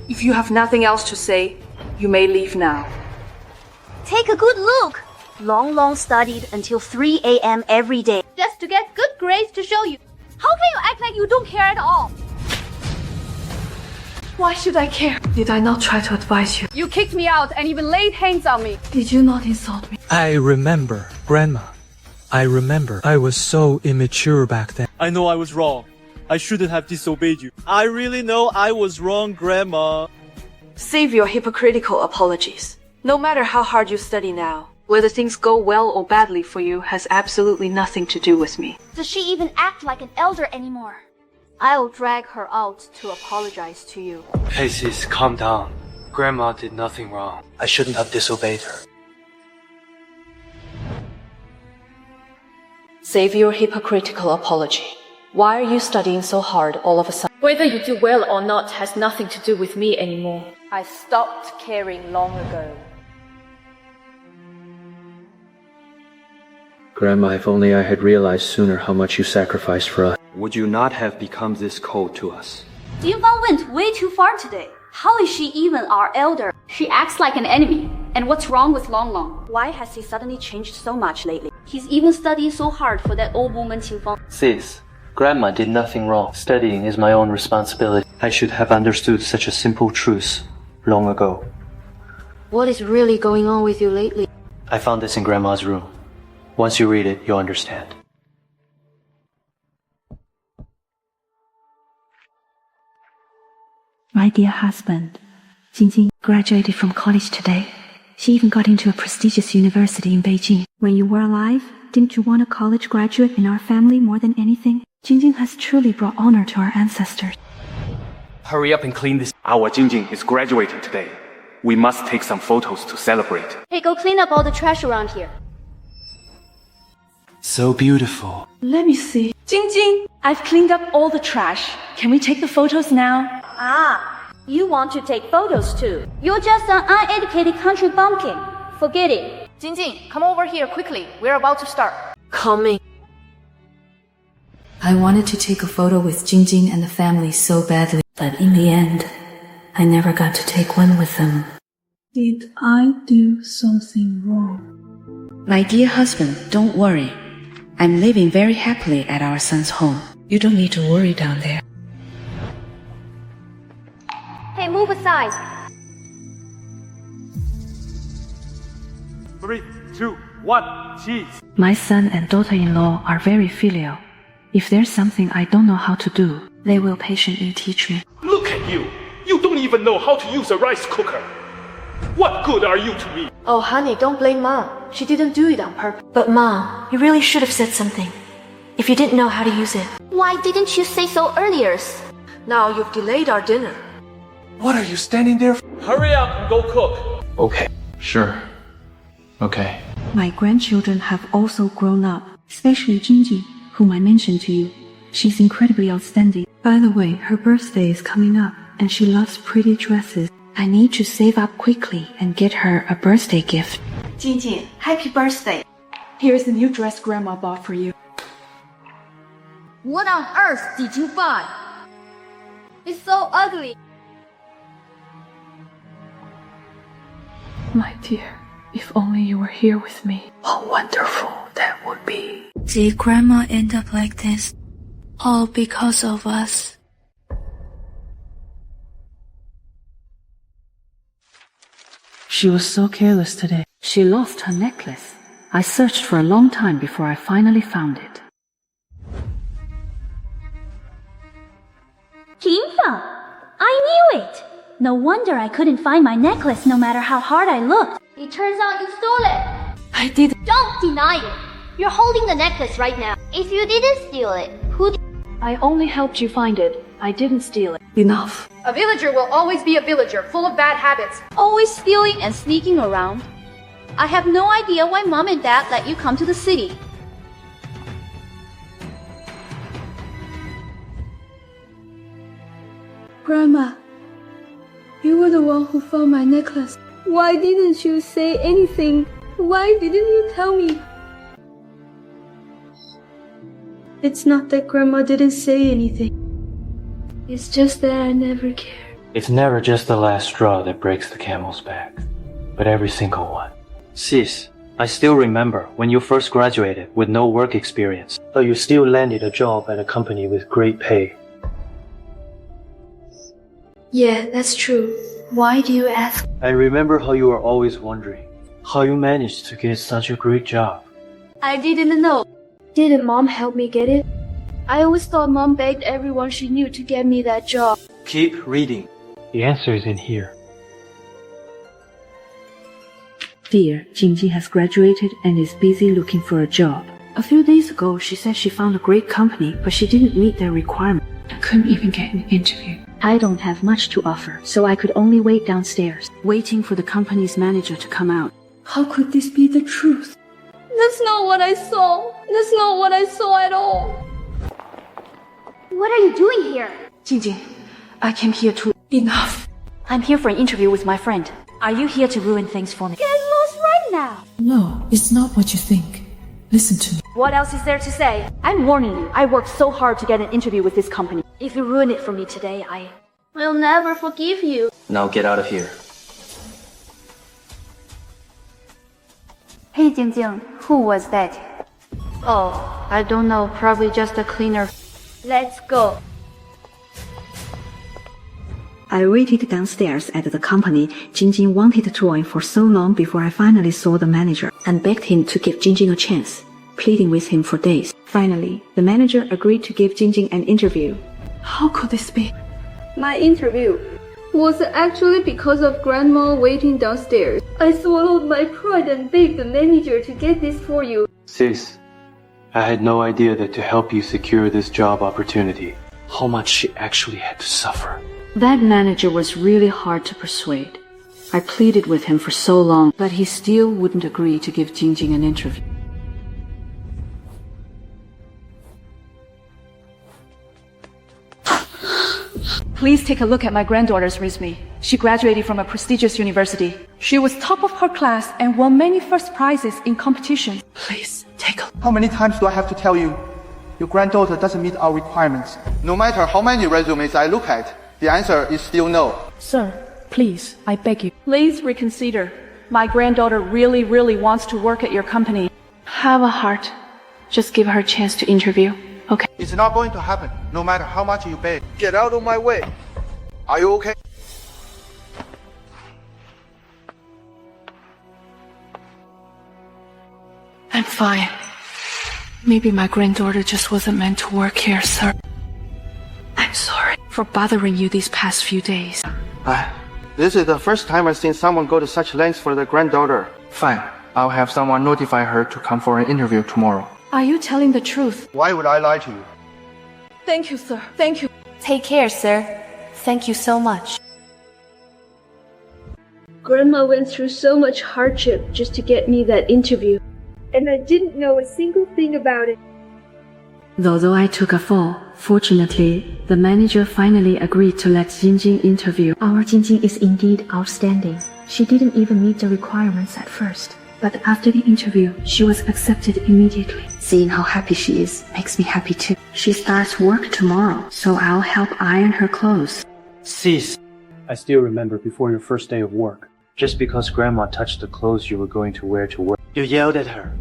If you have nothing else to say, you may leave now. Take a good look. Long Long studied until 3 a.m. every day just to get good grades to show you. How can you act like you don't care at all? Why should I care? Did I not try to advise you? You kicked me out and even laid hands on me. Did you not insult me? I remember, Grandma. I remember. I was so immature back then. I know I was wrong. I shouldn't have disobeyed you. I really know I was wrong, Grandma. Save your hypocritical apologies. No matter how hard you study now, whether things go well or badly for you has absolutely nothing to do with me. Does she even act like an elder anymore? I'll drag her out to apologize to you. Hey sis, calm down. Grandma did nothing wrong. I shouldn't have disobeyed her. Save your hypocritical apology. Why are you studying so hard all of a sudden? Whether you do well or not has nothing to do with me anymore. I stopped caring long ago. Grandma, if only I had realized sooner how much you sacrificed for us. Would you not have become this cold to us? Qin Fang went way too far today. How is she even our elder? She acts like an enemy. And what's wrong with Long Long? Why has he suddenly changed so much lately? He's even studying so hard for that old woman Qin Fang. Sis, Grandma did nothing wrong. Studying is my own responsibility. I should have understood such a simple truth long ago. What is really going on with you lately? I found this in Grandma's room. Once you read it, you'll understand. My dear husband, Jingjing graduated from college today. She even got into a prestigious university in Beijing. When you were alive, didn't you want a college graduate in our family more than anything? Jingjing has truly brought honor to our ancestors. Hurry up and clean this. Our Jingjing is graduating today. We must take some photos to celebrate. Hey, go clean up all the trash around here. So beautiful. Let me see. Jingjing, I've cleaned up all the trash. Can we take the photos now? Ah, you want to take photos too. You're just an uneducated country bumpkin. Forget it. Jingjing, come over here quickly. We're about to start. Coming. I wanted to take a photo with Jingjing and the family so badly, but in the end, I never got to take one with them. Did I do something wrong? My dear husband, don't worry. I'm living very happily at our son's home. You don't need to worry down there. Hey, move aside. 3, 2, 1, cheese. My son and daughter-in-law are very filial. If there's something I don't know how to do, they will patiently teach me. Look at you. You don't even know how to use a rice cooker. What good are you to me? Oh, honey, don't blame Mom. She didn't do it on purpose. But Mom, you really should have said something. If you didn't know how to use it. Why didn't you say so earlier? Now you've delayed our dinner. What are you standing there for? Hurry up and go cook. Okay, sure. Okay. My grandchildren have also grown up, especially Jingjing, whom I mentioned to you. She's incredibly outstanding. By the way, her birthday is coming up, and she loves pretty dresses. I need to save up quickly and get her a birthday gift. Jingjing, happy birthday. Here's the new dress Grandma bought for you. What on earth did you buy? It's so ugly. My dear, if only you were here with me. How wonderful that would be. Did Grandma end up like this? All because of us? She was so careless today. She lost her necklace. I searched for a long time before I finally found it. Qin Fang! I knew it! No wonder I couldn't find my necklace no matter how hard I looked. It turns out you stole it. I did. Don't deny it. You're holding the necklace right now. If you didn't steal it, who did? I only helped you find it. I didn't steal it. Enough. A villager will always be a villager, full of bad habits. Always stealing and sneaking around. I have no idea why Mom and Dad let you come to the city. Grandma, you were the one who found my necklace. Why didn't you say anything? Why didn't you tell me? It's not that Grandma didn't say anything. It's just that I never cared. It's never just the last straw that breaks the camel's back, but every single one. Sis, I still remember when you first graduated with no work experience, but you still landed a job at a company with great pay. Yeah, that's true. Why do you ask? I remember how you were always wondering how you managed to get such a great job. I didn't know. Didn't Mom help me get it? I always thought Mom begged everyone she knew to get me that job. Keep reading. The answer is in here. Dear, Jingjing has graduated and is busy looking for a job. A few days ago, she said she found a great company, but she didn't meet their requirement. I couldn't even get an interview. I don't have much to offer, so I could only wait downstairs, waiting for the company's manager to come out. How could this be the truth? That's not what I saw. That's not what I saw at all. What are you doing here? Jingjing, I came here to... Enough! I'm here for an interview with my friend. Are you here to ruin things for me? Get lost right now. No, it's not what you think. Listen to me. What else is there to say? I'm warning you. I worked so hard to get an interview with this company. If you ruin it for me today, We'll never forgive you. Now get out of here. Hey, Jingjing, who was that? Oh, I don't know. Probably just a cleaner. Let's go. I waited downstairs at the company Jingjing wanted to join for so long before I finally saw the manager and begged him to give Jingjing a chance, pleading with him for days. Finally, the manager agreed to give Jingjing an interview. How could this be? My interview was actually because of Grandma waiting downstairs. I swallowed my pride and begged the manager to get this for you. Sis, I had no idea that to help you secure this job opportunity, how much she actually had to suffer. That manager was really hard to persuade. I pleaded with him for so long, but he still wouldn't agree to give Jingjing an interview. Please take a look at my granddaughter's resume. She graduated from a prestigious university. She was top of her class and won many first prizes in competitions. Please, take a look. How many times do I have to tell you? Your granddaughter doesn't meet our requirements. No matter how many resumes I look at, the answer is still no. Sir, please, I beg you. Please reconsider. My granddaughter really wants to work at your company. Have a heart. Just give her a chance to interview. Okay. It's not going to happen, no matter how much you beg. Get out of my way. Are you okay? I'm fine. Maybe my granddaughter just wasn't meant to work here, sir. I'm sorry for bothering you these past few days. This is the first time I've seen someone go to such lengths for their granddaughter. Fine. I'll have someone notify her to come for an interview tomorrow. Are you telling the truth? Why would I lie to you? Thank you, sir. Thank you. Take care, sir. Thank you so much. Grandma went through so much hardship just to get me that interview. And I didn't know a single thing about it. Though I took a fall, fortunately, the manager finally agreed to let Jingjing interview. Our Jingjing is indeed outstanding. She didn't even meet the requirements at first. But after the interview, she was accepted immediately. Seeing how happy she is makes me happy too. She starts work tomorrow, so I'll help iron her clothes. Sis, I still remember before your first day of work. Just because Grandma touched the clothes you were going to wear to work, you yelled at her.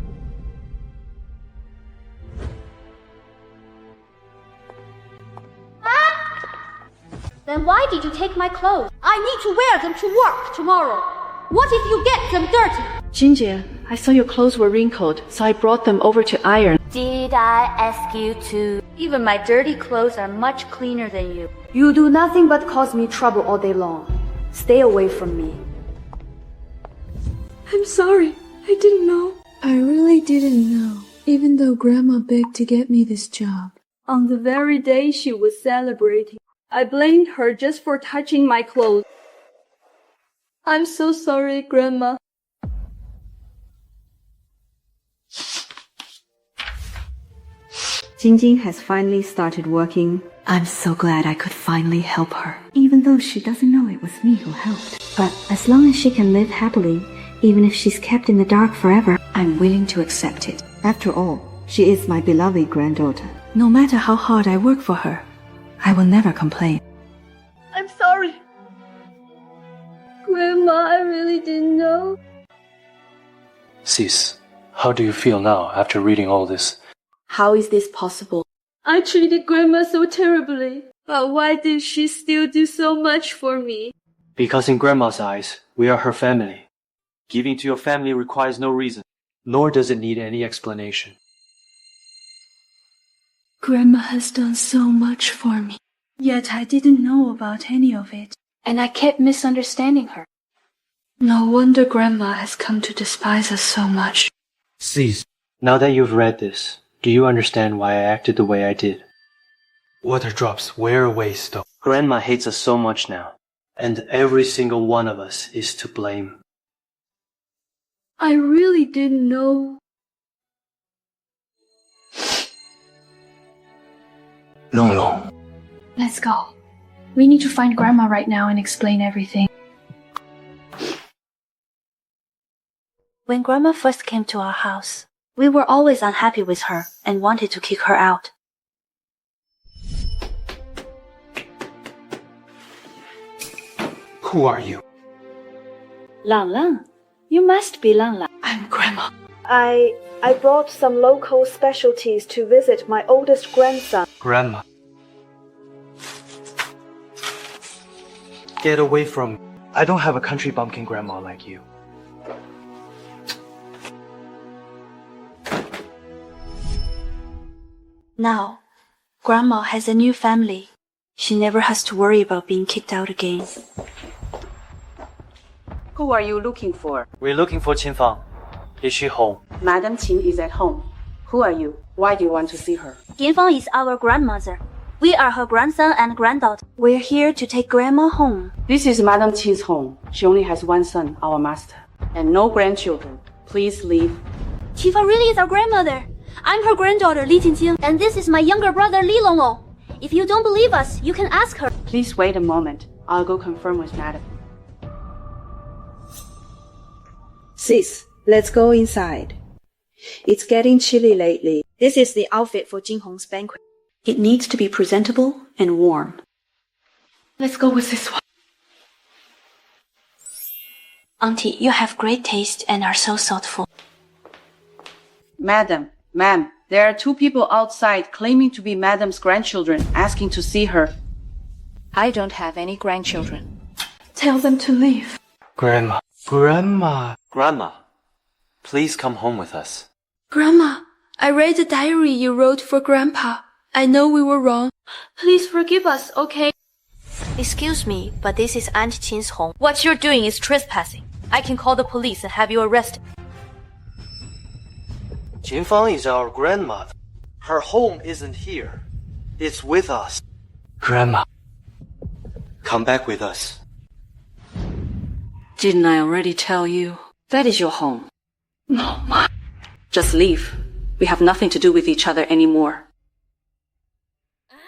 Then why did you take my clothes? I need to wear them to work tomorrow. What if you get them dirty? Jingjing, I saw your clothes were wrinkled, so I brought them over to iron. Did I ask you to? Even my dirty clothes are much cleaner than you. You do nothing but cause me trouble all day long. Stay away from me. I'm sorry. I didn't know. I really didn't know, even though Grandma begged to get me this job. On the very day she was celebrating, I blamed her just for touching my clothes. I'm so sorry, Grandma. Jingjing has finally started working. I'm so glad I could finally help her, even though she doesn't know it was me who helped. But as long as she can live happily, even if she's kept in the dark forever, I'm willing to accept it. After all, she is my beloved granddaughter. No matter how hard I work for her, I will never complain. I'm sorry. Grandma, I really didn't know. Sis, how do you feel now after reading all this? How is this possible? I treated Grandma so terribly. But why did she still do so much for me? Because in Grandma's eyes, we are her family. Giving to your family requires no reason, nor does it need any explanation. Grandma has done so much for me, yet I didn't know about any of it, and I kept misunderstanding her. No wonder Grandma has come to despise us so much. Cease. Now that you've read this, do you understand why I acted the way I did? Water drops wear away stone. Grandma hates us so much now, and every single one of us is to blame. I really didn't know. Long Long. Let's go. We need to find Grandma right now and explain everything. When Grandma first came to our house, we were always unhappy with her and wanted to kick her out. Who are you? Lang Lang. You must be Lang Lang. I'm Grandma. I brought some local specialties to visit my oldest grandson. Grandma. Get away from me. I don't have a country bumpkin grandma like you. Now, Grandma has a new family. She never has to worry about being kicked out again. Who are you looking for? We're looking for Qin Fang. Is she home? Madam Qin is at home. Who are you? Why do you want to see her? Qin Fang is our grandmother. We are her grandson and granddaughter. We're here to take Grandma home. This is Madam Qin's home. She only has one son, our master, and no grandchildren. Please leave. Qin Fang really is our grandmother. I'm her granddaughter, Li Jinghong, and this is my younger brother, Li Longlong. If you don't believe us, you can ask her. Please wait a moment. I'll go confirm with Madam. Sis, let's go inside. It's getting chilly lately. This is the outfit for Jinghong's banquet. It needs to be presentable and warm. Let's go with this one. Auntie, you have great taste and are so thoughtful. Madam, ma'am, there are two people outside claiming to be Madam's grandchildren, asking to see her. I don't have any grandchildren. Tell them to leave. Grandma. Grandma, please come home with us. Grandma, I read the diary you wrote for Grandpa. I know we were wrong. Please forgive us, okay? Excuse me, but this is Aunt Qin's home. What you're doing is trespassing. I can call the police and have you arrested. Qin Fang is our grandmother. Her home isn't here. It's with us. Grandma, come back with us. Didn't I already tell you? That is your home. No, Ma. Just leave. We have nothing to do with each other anymore.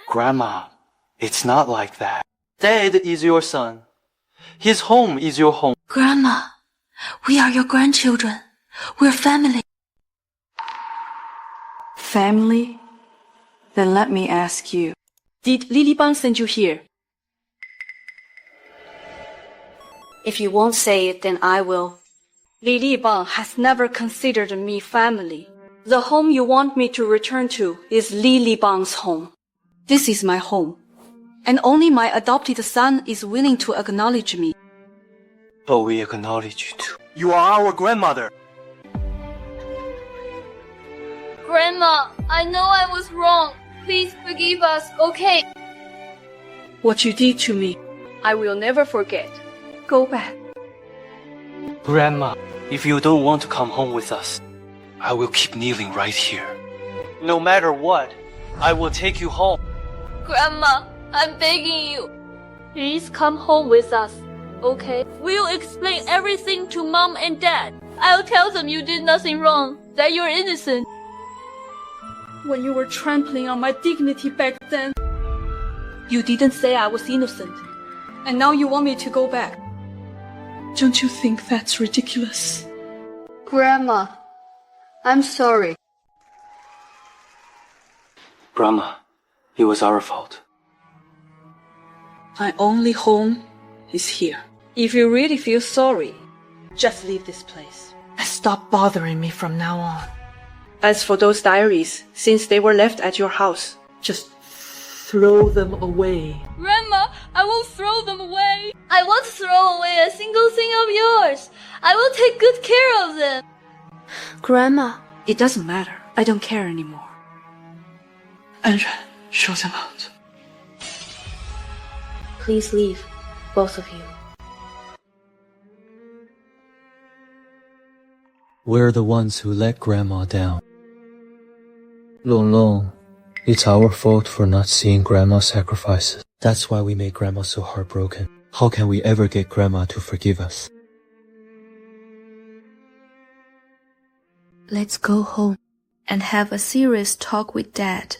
Grandma, it's not like that. Dad is your son. His home is your home. Grandma, we are your grandchildren. We're family. Family? Then let me ask you. Did Li Libang send you here? If you won't say it, then I will. Li Libang has never considered me family. The home you want me to return to is Li Libang's home. This is my home. And only my adopted son is willing to acknowledge me. But we acknowledge you too. You are our grandmother. Grandma, I know I was wrong. Please forgive us, okay? What you did to me, I will never forget. Go back. Grandma, if you don't want to come home with us, I will keep kneeling right here. No matter what, I will take you home. Grandma, I'm begging you. Please come home with us, okay? We'll explain everything to Mom and Dad. I'll tell them you did nothing wrong, that you're innocent. When you were trampling on my dignity back then, you didn't say I was innocent. And now you want me to go back. Don't you think that's ridiculous? Grandma, I'm sorry. Grandma, it was our fault. My only home is here. If you really feel sorry, just leave this place. And stop bothering me from now on. As for those diaries, since they were left at your house, just Throw them away. Grandma, I won't throw them away. I won't throw away a single thing of yours. I will take good care of them. Grandma. It doesn't matter. I don't care anymore. 安然，收them out. Please leave, both of you. We're the ones who let Grandma down. Long Long, it's our fault for not seeing Grandma's sacrifices. That's why we made Grandma so heartbroken. How can we ever get Grandma to forgive us? Let's go home and have a serious talk with Dad.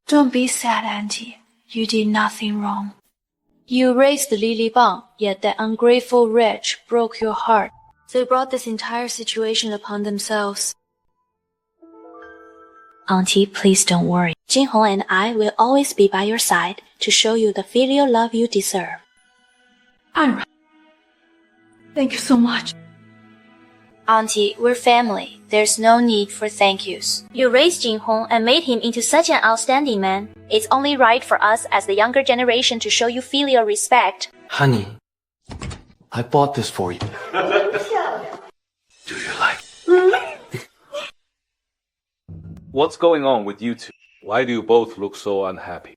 Don't be sad, Auntie. You did nothing wrong. You raised Li Libang, yet that ungrateful wretch broke your heart. They brought this entire situation upon themselves. Auntie, please don't worry. Jinghong and I will always be by your side to show you the filial love you deserve. Anra, thank you so much. Auntie, we're family. There's no need for thank yous. You raised Jinghong and made him into such an outstanding man. It's only right for us as the younger generation to show you filial respect. Honey, I bought this for you. Do you like it? What's going on with you two? Why do you both look so unhappy?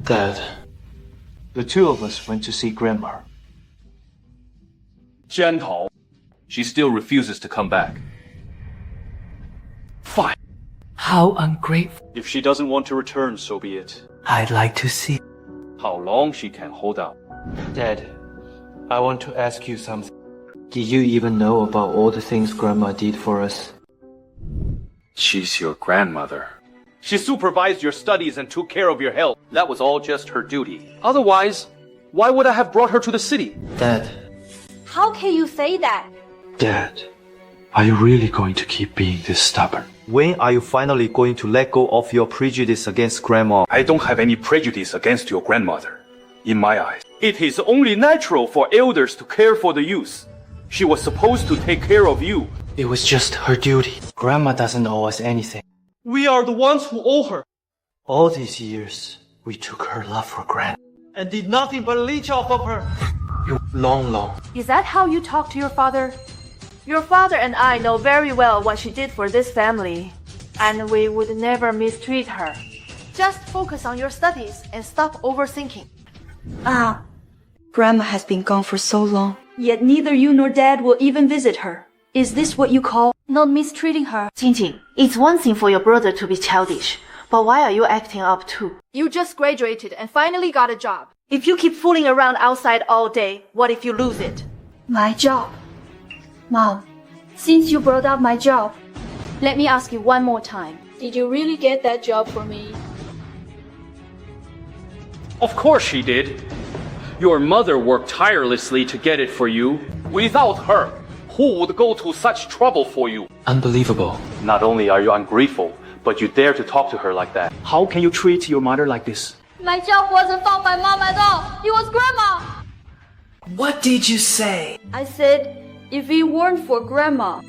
Dad, the two of us went to see Grandma. Jiantao, she still refuses to come back. Fine. How ungrateful. If she doesn't want to return, so be it. I'd like to see how long she can hold out. Dad, I want to ask you something. Did you even know about all the things Grandma did for us? She's your grandmother. She supervised your studies and took care of your health. That was all just her duty. Otherwise, why would I have brought her to the city? Dad. How can you say that? Dad, are you really going to keep being this stubborn? When are you finally going to let go of your prejudice against Grandma? I don't have any prejudice against your grandmother. In my eyes, it is only natural for elders to care for the youth. She was supposed to take care of you. It was just her duty. Grandma doesn't owe us anything. We are the ones who owe her. All these years, we took her love for granted. And did nothing but leech off of her. Long. Is that how you talk to your father? Your father and I know very well what she did for this family, and we would never mistreat her. Just focus on your studies and stop overthinking. Grandma has been gone for so long, yet neither you nor Dad will even visit her. Is this what you call not mistreating her? Jingjing, it's one thing for your brother to be childish, but why are you acting up too? You just graduated and finally got a job. If you keep fooling around outside all day, what if you lose it? My job. Mom, since you brought up my job, Let me ask you one more time. Did you really get that job for me? Of course she did. Your mother worked tirelessly to get it for you. Without her, who would go to such trouble for you? Unbelievable. Not only are you ungrateful, but you dare to talk to her like that. How can you treat your mother like this? My job wasn't found by Mom at all. It was Grandma. What did you say? I said, if it weren't for Grandma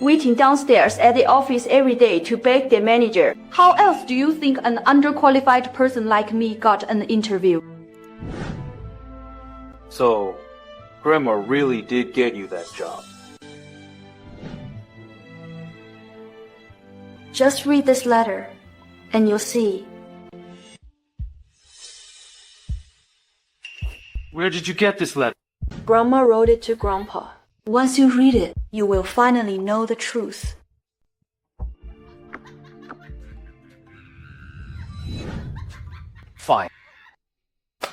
waiting downstairs at the office every day to beg the manager, how else do you think an underqualified person like me got an interview? So, Grandma really did get you that job. Just read this letter, and you'll see. Where did you get this letter? Grandma wrote it to Grandpa. Once you read it, you will finally know the truth. Fine.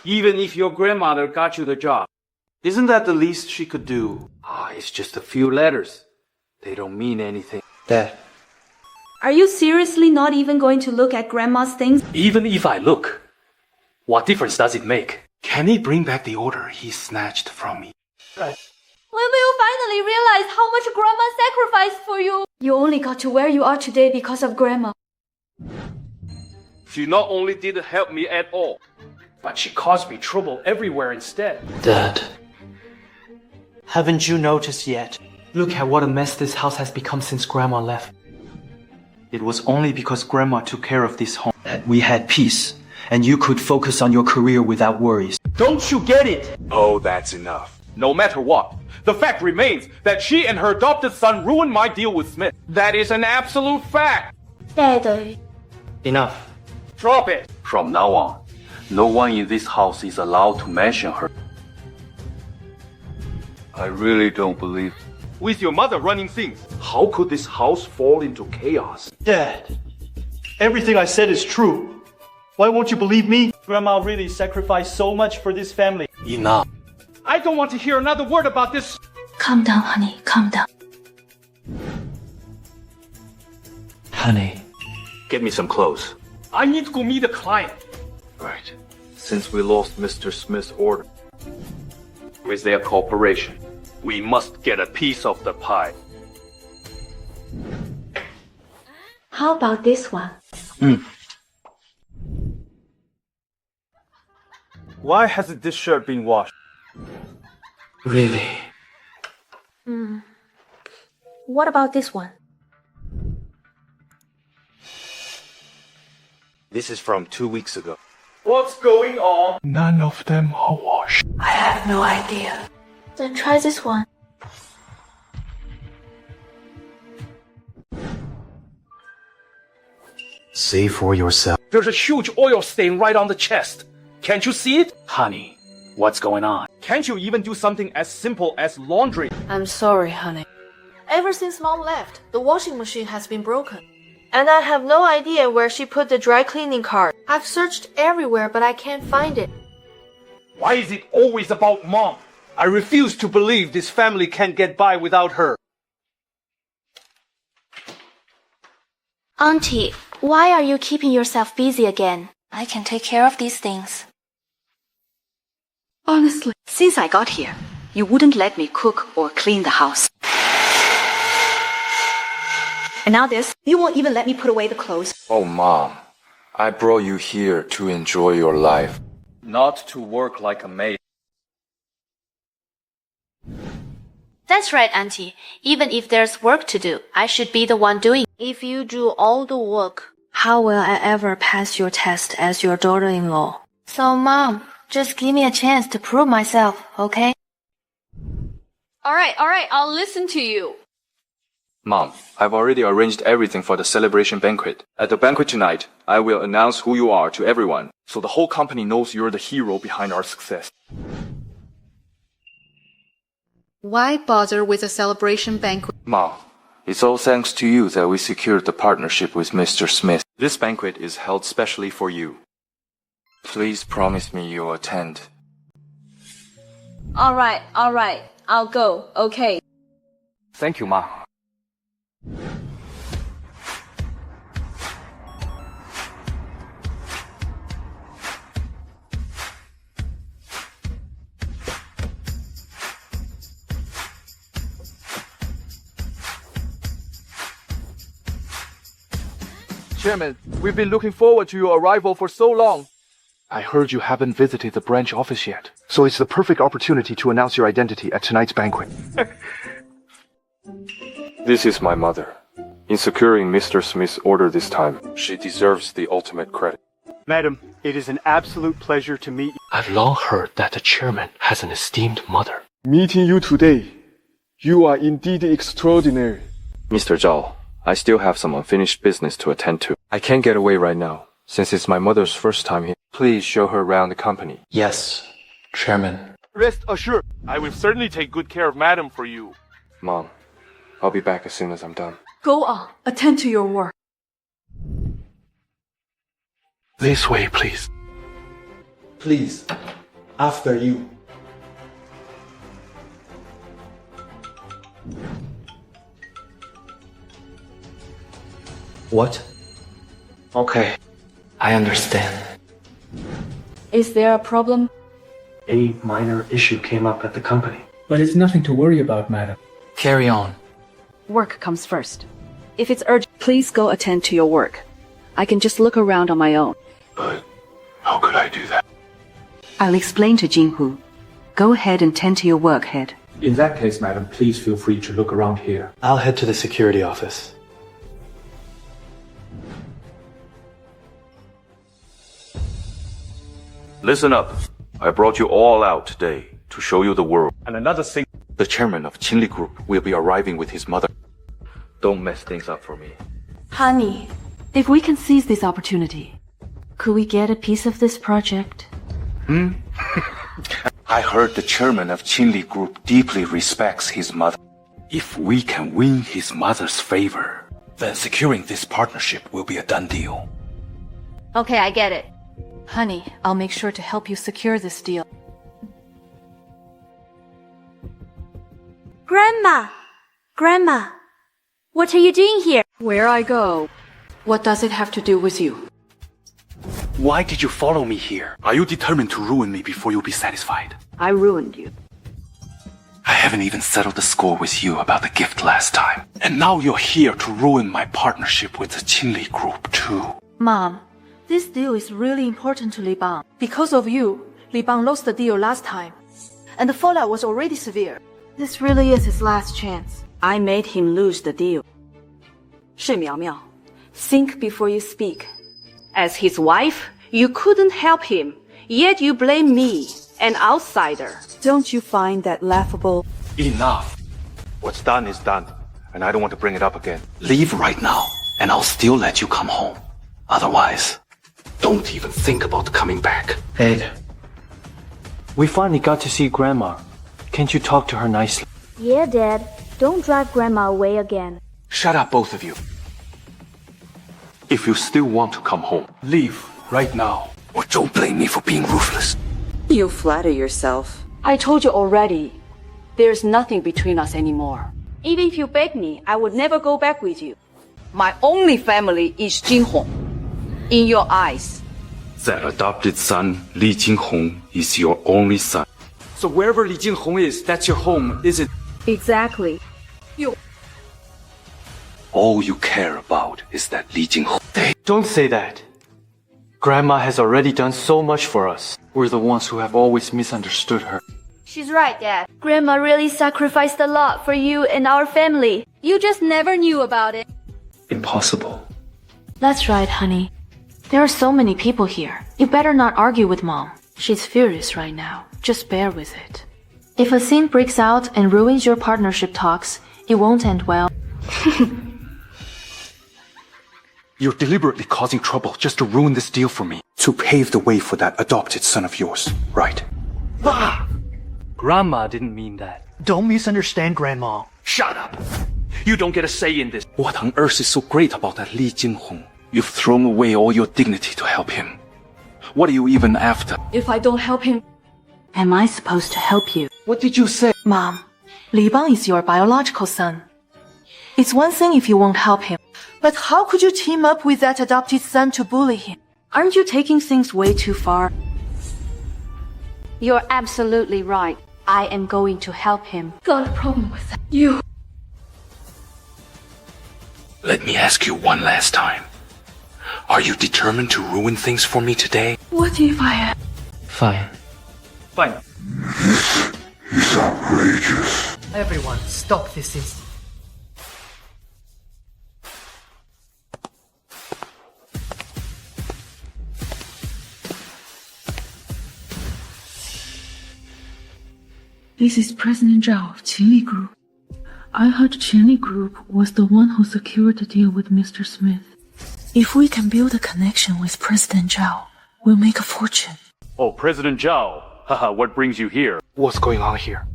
Even if your grandmother got you the job, isn't that the least she could do? It's just a few letters. They don't mean anything. Dad. Are you seriously not even going to look at Grandma's things? Even if I look, what difference does it make? Can he bring back the order he snatched from me? When will you finally realize how much Grandma sacrificed for you? You only got to where you are today because of Grandma. She not only didn't help me at all, but she caused me trouble everywhere instead. Dad. Haven't you noticed yet? Look at what a mess this house has become since Grandma left. It was only because Grandma took care of this home that we had peace, and you could focus on your career without worries. Don't you get it? Oh, that's enough. No matter what, the fact remains that she and her adopted son ruined my deal with Smith. That is an absolute fact. Daddy. Enough. Drop it. From now on, no one in this house is allowed to mention her. I really don't believe. With your mother running things, how could this house fall into chaos? Dad, everything I said is true. Why won't you believe me? Grandma really sacrificed so much for this family. Enough. I don't want to hear another word about this. Calm down, honey. Calm down. Honey. Get me some clothes. I need to go meet a client. Right. Since we lost Mr. Smith's order with their cooperation, we must get a piece of the pie. How about this one? Why hasn't this shirt been washed? Really? What about this one? This is from 2 weeks ago. What's going on? None of them are washed. I have no idea. Then try this one. See for yourself. There's a huge oil stain right on the chest. Can't you see it? Honey, what's going on? Can't you even do something as simple as laundry? I'm sorry, honey. Ever since Mom left, the washing machine has been broken. And I have no idea where she put the dry cleaning card. I've searched everywhere, but I can't find it. Why is it always about Mom? I refuse to believe this family can't get by without her. Auntie, why are you keeping yourself busy again? I can take care of these things. Honestly, since I got here, you wouldn't let me cook or clean the house. And now this, you won't even let me put away the clothes. Oh, Mom, I brought you here to enjoy your life. Not to work like a maid. That's right, Auntie. Even if there's work to do, I should be the one doing it. If you do all the work, how will I ever pass your test as your daughter-in-law? So, Mom, just give me a chance to prove myself, okay? Alright, I'll listen to you. Mom, I've already arranged everything for the celebration banquet. At the banquet tonight, I will announce who you are to everyone, so the whole company knows you're the hero behind our success. Why bother with a celebration banquet? Mom, it's all thanks to you that we secured the partnership with Mr. Smith. This banquet is held specially for you. Please promise me you'll attend. Alright, I'll go, okay. Thank you, Ma. Chairman, we've been looking forward to your arrival for so long. I heard you haven't visited the branch office yet, so it's the perfect opportunity to announce your identity at tonight's banquet. This is my mother. In securing Mr. Smith's order this time, she deserves the ultimate credit. Madam, it is an absolute pleasure to meet you. I've long heard that the chairman has an esteemed mother. Meeting you today, you are indeed extraordinary. Mr. Zhao, I still have some unfinished business to attend to. I can't get away right now, since it's my mother's first time here. Please show her around the company. Yes, Chairman. Rest assured, I will certainly take good care of Madam for you. Mom, I'll be back as soon as I'm done. Go on. Attend to your work. This way, please. Please, after you. What? Okay, I understand. Is there a problem? A minor issue came up at the company. But it's nothing to worry about, madam. Carry on. Work comes first. If it's urgent, please go attend to your work. I can just look around on my own. But how could I do that? I'll explain to Jinghu. Go ahead and tend to your work, head. In that case, madam, please feel free to look around here. I'll head to the security office. Listen up. I brought you all out today to show you the world. And another thing, The chairman of Qin Group will be arriving with his mother. don't mess things up for me. Honey, if we can seize this opportunity, could we get a piece of this project? I heard the chairman of Qin Group deeply respects his mother. If we can win his mother's favor, then securing this partnership will be a done deal. Okay, I get it. Honey, I'll make sure to help you secure this deal. Grandma, what are you doing here? Where I go, what does it have to do with you? Why did you follow me here? Are you determined to ruin me before you'll be satisfied? I ruined you. I haven't even settled the score with you about the gift last time. And now you're here to ruin my partnership with the Qin Group too. Mom, this deal is really important to Li Bang. Because of you, Li Bang lost the deal last time. And the fallout was already severe. This really is his last chance. I made him lose the deal. 是苗苗, think before you speak. As his wife, you couldn't help him, yet you blame me, an outsider. Don't you find that laughable? Enough. What's done is done, and I don't want to bring it up again. Leave right now, and I'll still let you come home. Otherwise, don't even think about coming back. Ed, we finally got to see Grandma. Can't you talk to her nicely? Yeah, Dad. Don't drive Grandma away again. Shut up, both of you. If you still want to come home, leave right now. Or don't blame me for being ruthless. You flatter yourself. I told you already. There's nothing between us anymore. Even if you beg me, I would never go back with you. My only family is Jinghong. In your eyes. That adopted son, Li Jinghong, is your only son. So wherever Li Jinghong is, that's your home, is it? Exactly. All you care about is that Li Jinghong. Don't say that. Grandma has already done so much for us. We're the ones who have always misunderstood her. She's right, Dad. Grandma really sacrificed a lot for you and our family. You just never knew about it. Impossible. That's right, honey. There are so many people here. You better not argue with Mom. She's furious right now. Just bear with it. If a scene breaks out and ruins your partnership talks, it won't end well. You're deliberately causing trouble just to ruin this deal for me. To pave the way for that adopted son of yours, right? Grandma didn't mean that. Don't misunderstand Grandma. Shut up! You don't get a say in this. What on earth is so great about that Li Jinghong? You've thrown away all your dignity to help him. What are you even after? If I don't help him, Am I supposed to help you? What did you say? Mom, Li Bang is your biological son. It's one thing if you won't help him, but how could you team up with that adopted son to bully him? Aren't you taking things way too far? You're absolutely right. I am going to help him. Got a problem with that. You. Let me ask you one last time. Are you determined to ruin things for me today? What if I am? Fine. Fine. This is outrageous. Everyone, stop this instant. This is President Zhao of Qin Group. I heard Qin Group was the one who secured the deal with Mr. Smith. If we can build a connection with President Zhao, we'll make a fortune. Oh, President Zhao. Haha, what brings you here? What's going on here?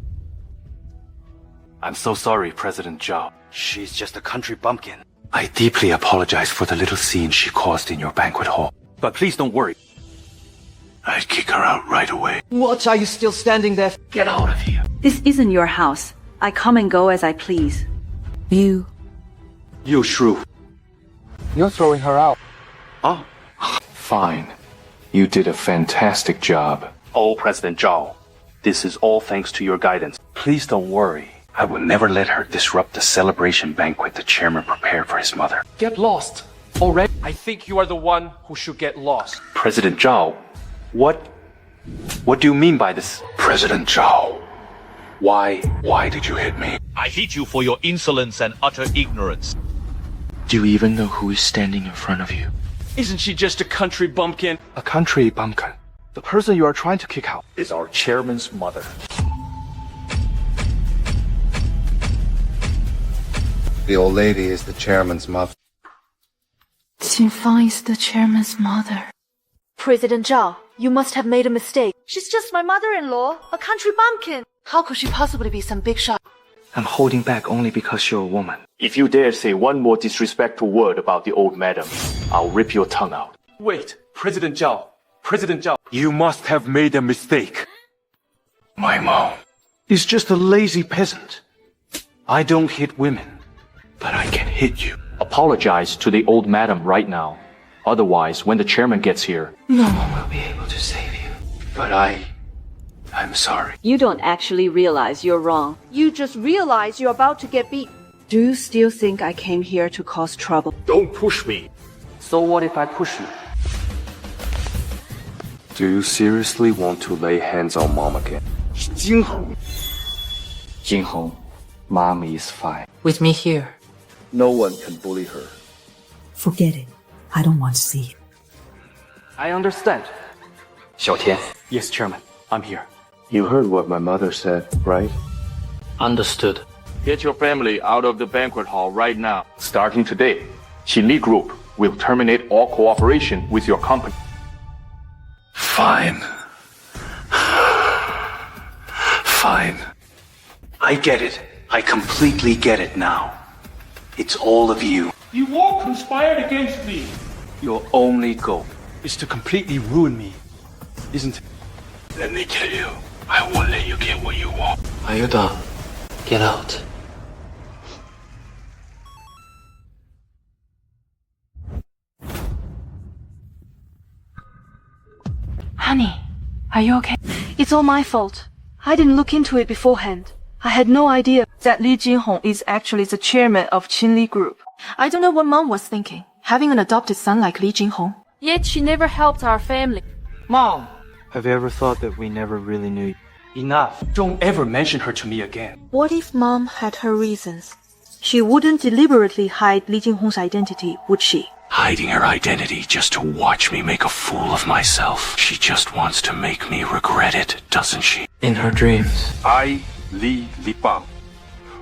I'm so sorry, President Zhao. She's just a country bumpkin. I deeply apologize for the little scene she caused in your banquet hall. But please don't worry. I'd kick her out right away. What are you still standing there? Get out of here. This isn't your house. I come and go as I please. You shrew. You're throwing her out. Oh, fine. You did a fantastic job. Oh, President Zhao. This is all thanks to your guidance. Please don't worry. I will never let her disrupt the celebration banquet the chairman prepared for his mother. Get lost. Already? I think you are the one who should get lost. President Zhao, what do you mean by this? President Zhao, why did you hit me? I hate you for your insolence and utter ignorance. Do you even know who is standing in front of you? Isn't she just a country bumpkin? A country bumpkin. The person you are trying to kick out is our chairman's mother. The old lady is the chairman's mother. Qin Fang is the chairman's mother. President Zhao, you must have made a mistake. She's just my mother-in-law, a country bumpkin. How could she possibly be some big shot? I'm holding back only because you're a woman. If you dare say one more disrespectful word about the old madam, I'll rip your tongue out. Wait, President Zhao. President Zhao. You must have made a mistake. My mom is just a lazy peasant. I don't hit women, but I can hit you. Apologize to the old madam right now. Otherwise, when the chairman gets here, no one will be able to save you. But I'm sorry. You don't actually realize you're wrong. You just realize you're about to get beat. Do you still think I came here to cause trouble? Don't push me. So what if I push you? Do you seriously want to lay hands on Mom again? Jinghong. Jinghong, Mommy is fine. With me here. No one can bully her. Forget it. I don't want to see it. I understand. Xiaotian. Yes, Chairman. I'm here. You heard what my mother said, right? Understood. Get your family out of the banquet hall right now. Starting today, Qin Li Group will terminate all cooperation with your company. Fine. Fine. I get it. I completely get it now. It's all of you. You all conspired against me. Your only goal Is to completely ruin me, isn't it? Let me tell you, I won't let you get what you want. Are you done? Get out. Honey, are you okay? It's all my fault. I didn't look into it beforehand. I had no idea that Li Jinghong is actually the chairman of Qin Li Group. I don't know what Mom was thinking, having an adopted son like Li Jinghong. Yet she never helped our family. Mom! Have you ever thought that we never really knew you? Enough. Don't ever mention her to me again. What if Mom had her reasons? She wouldn't deliberately hide Li Jinghong's identity, would she? Hiding her identity just to watch me make a fool of myself. She just wants to make me regret it, doesn't she? In her dreams. I, Li Libang,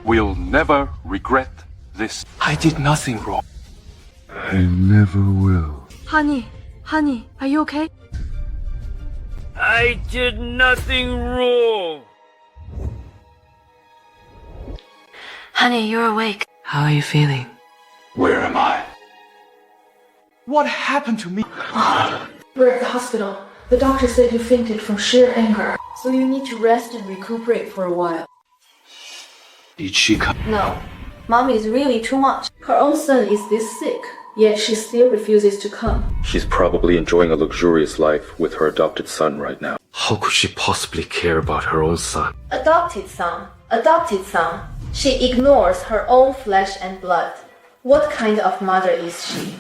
will never regret this. I did nothing wrong. I never will. Honey, are you okay? I did nothing wrong. Honey, you're awake. How are you feeling? Where am I? What happened to me? We're at the hospital. The doctor said you fainted from sheer anger. So you need to rest and recuperate for a while. Did she come? No. Mom is really too much. Her own son is this sick, yet she still refuses to come. She's probably enjoying a luxurious life with her adopted son right now. How could she possibly care about her own son? Adopted son. She ignores her own flesh and blood. What kind of mother is she?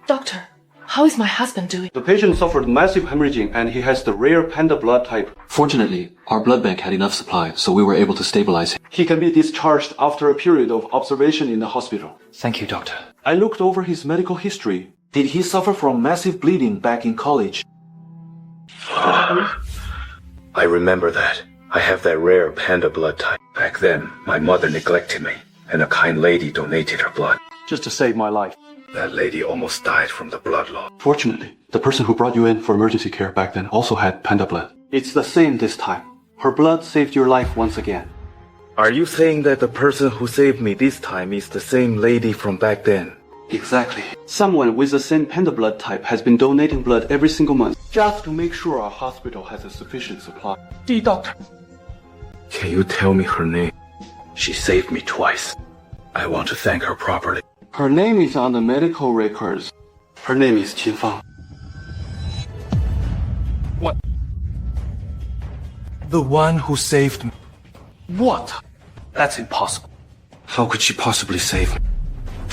Doctor, how is my husband doing? The patient suffered massive hemorrhaging and he has the rare panda blood type. Fortunately, our blood bank had enough supply, so we were able to stabilize him. He can be discharged after a period of observation in the hospital. Thank you, doctor. I looked over his medical history. Did he suffer from massive bleeding back in college? I remember that. I have that rare panda blood type. Back then, my mother neglected me, and a kind lady donated her blood. Just to save my life. That lady almost died from the blood loss. Fortunately, the person who brought you in for emergency care back then also had panda blood. It's the same this time. Her blood saved your life once again. Are you saying that the person who saved me this time is the same lady from back then? Exactly. Someone with the same panda blood type has been donating blood every single month, just to make sure our hospital has a sufficient supply. The doctor. Can you tell me her name? She saved me twice. I want to thank her properly. Her name is on the medical records. Her name is Qin Fang. What? The one who saved me. What? That's impossible. How could she possibly save me?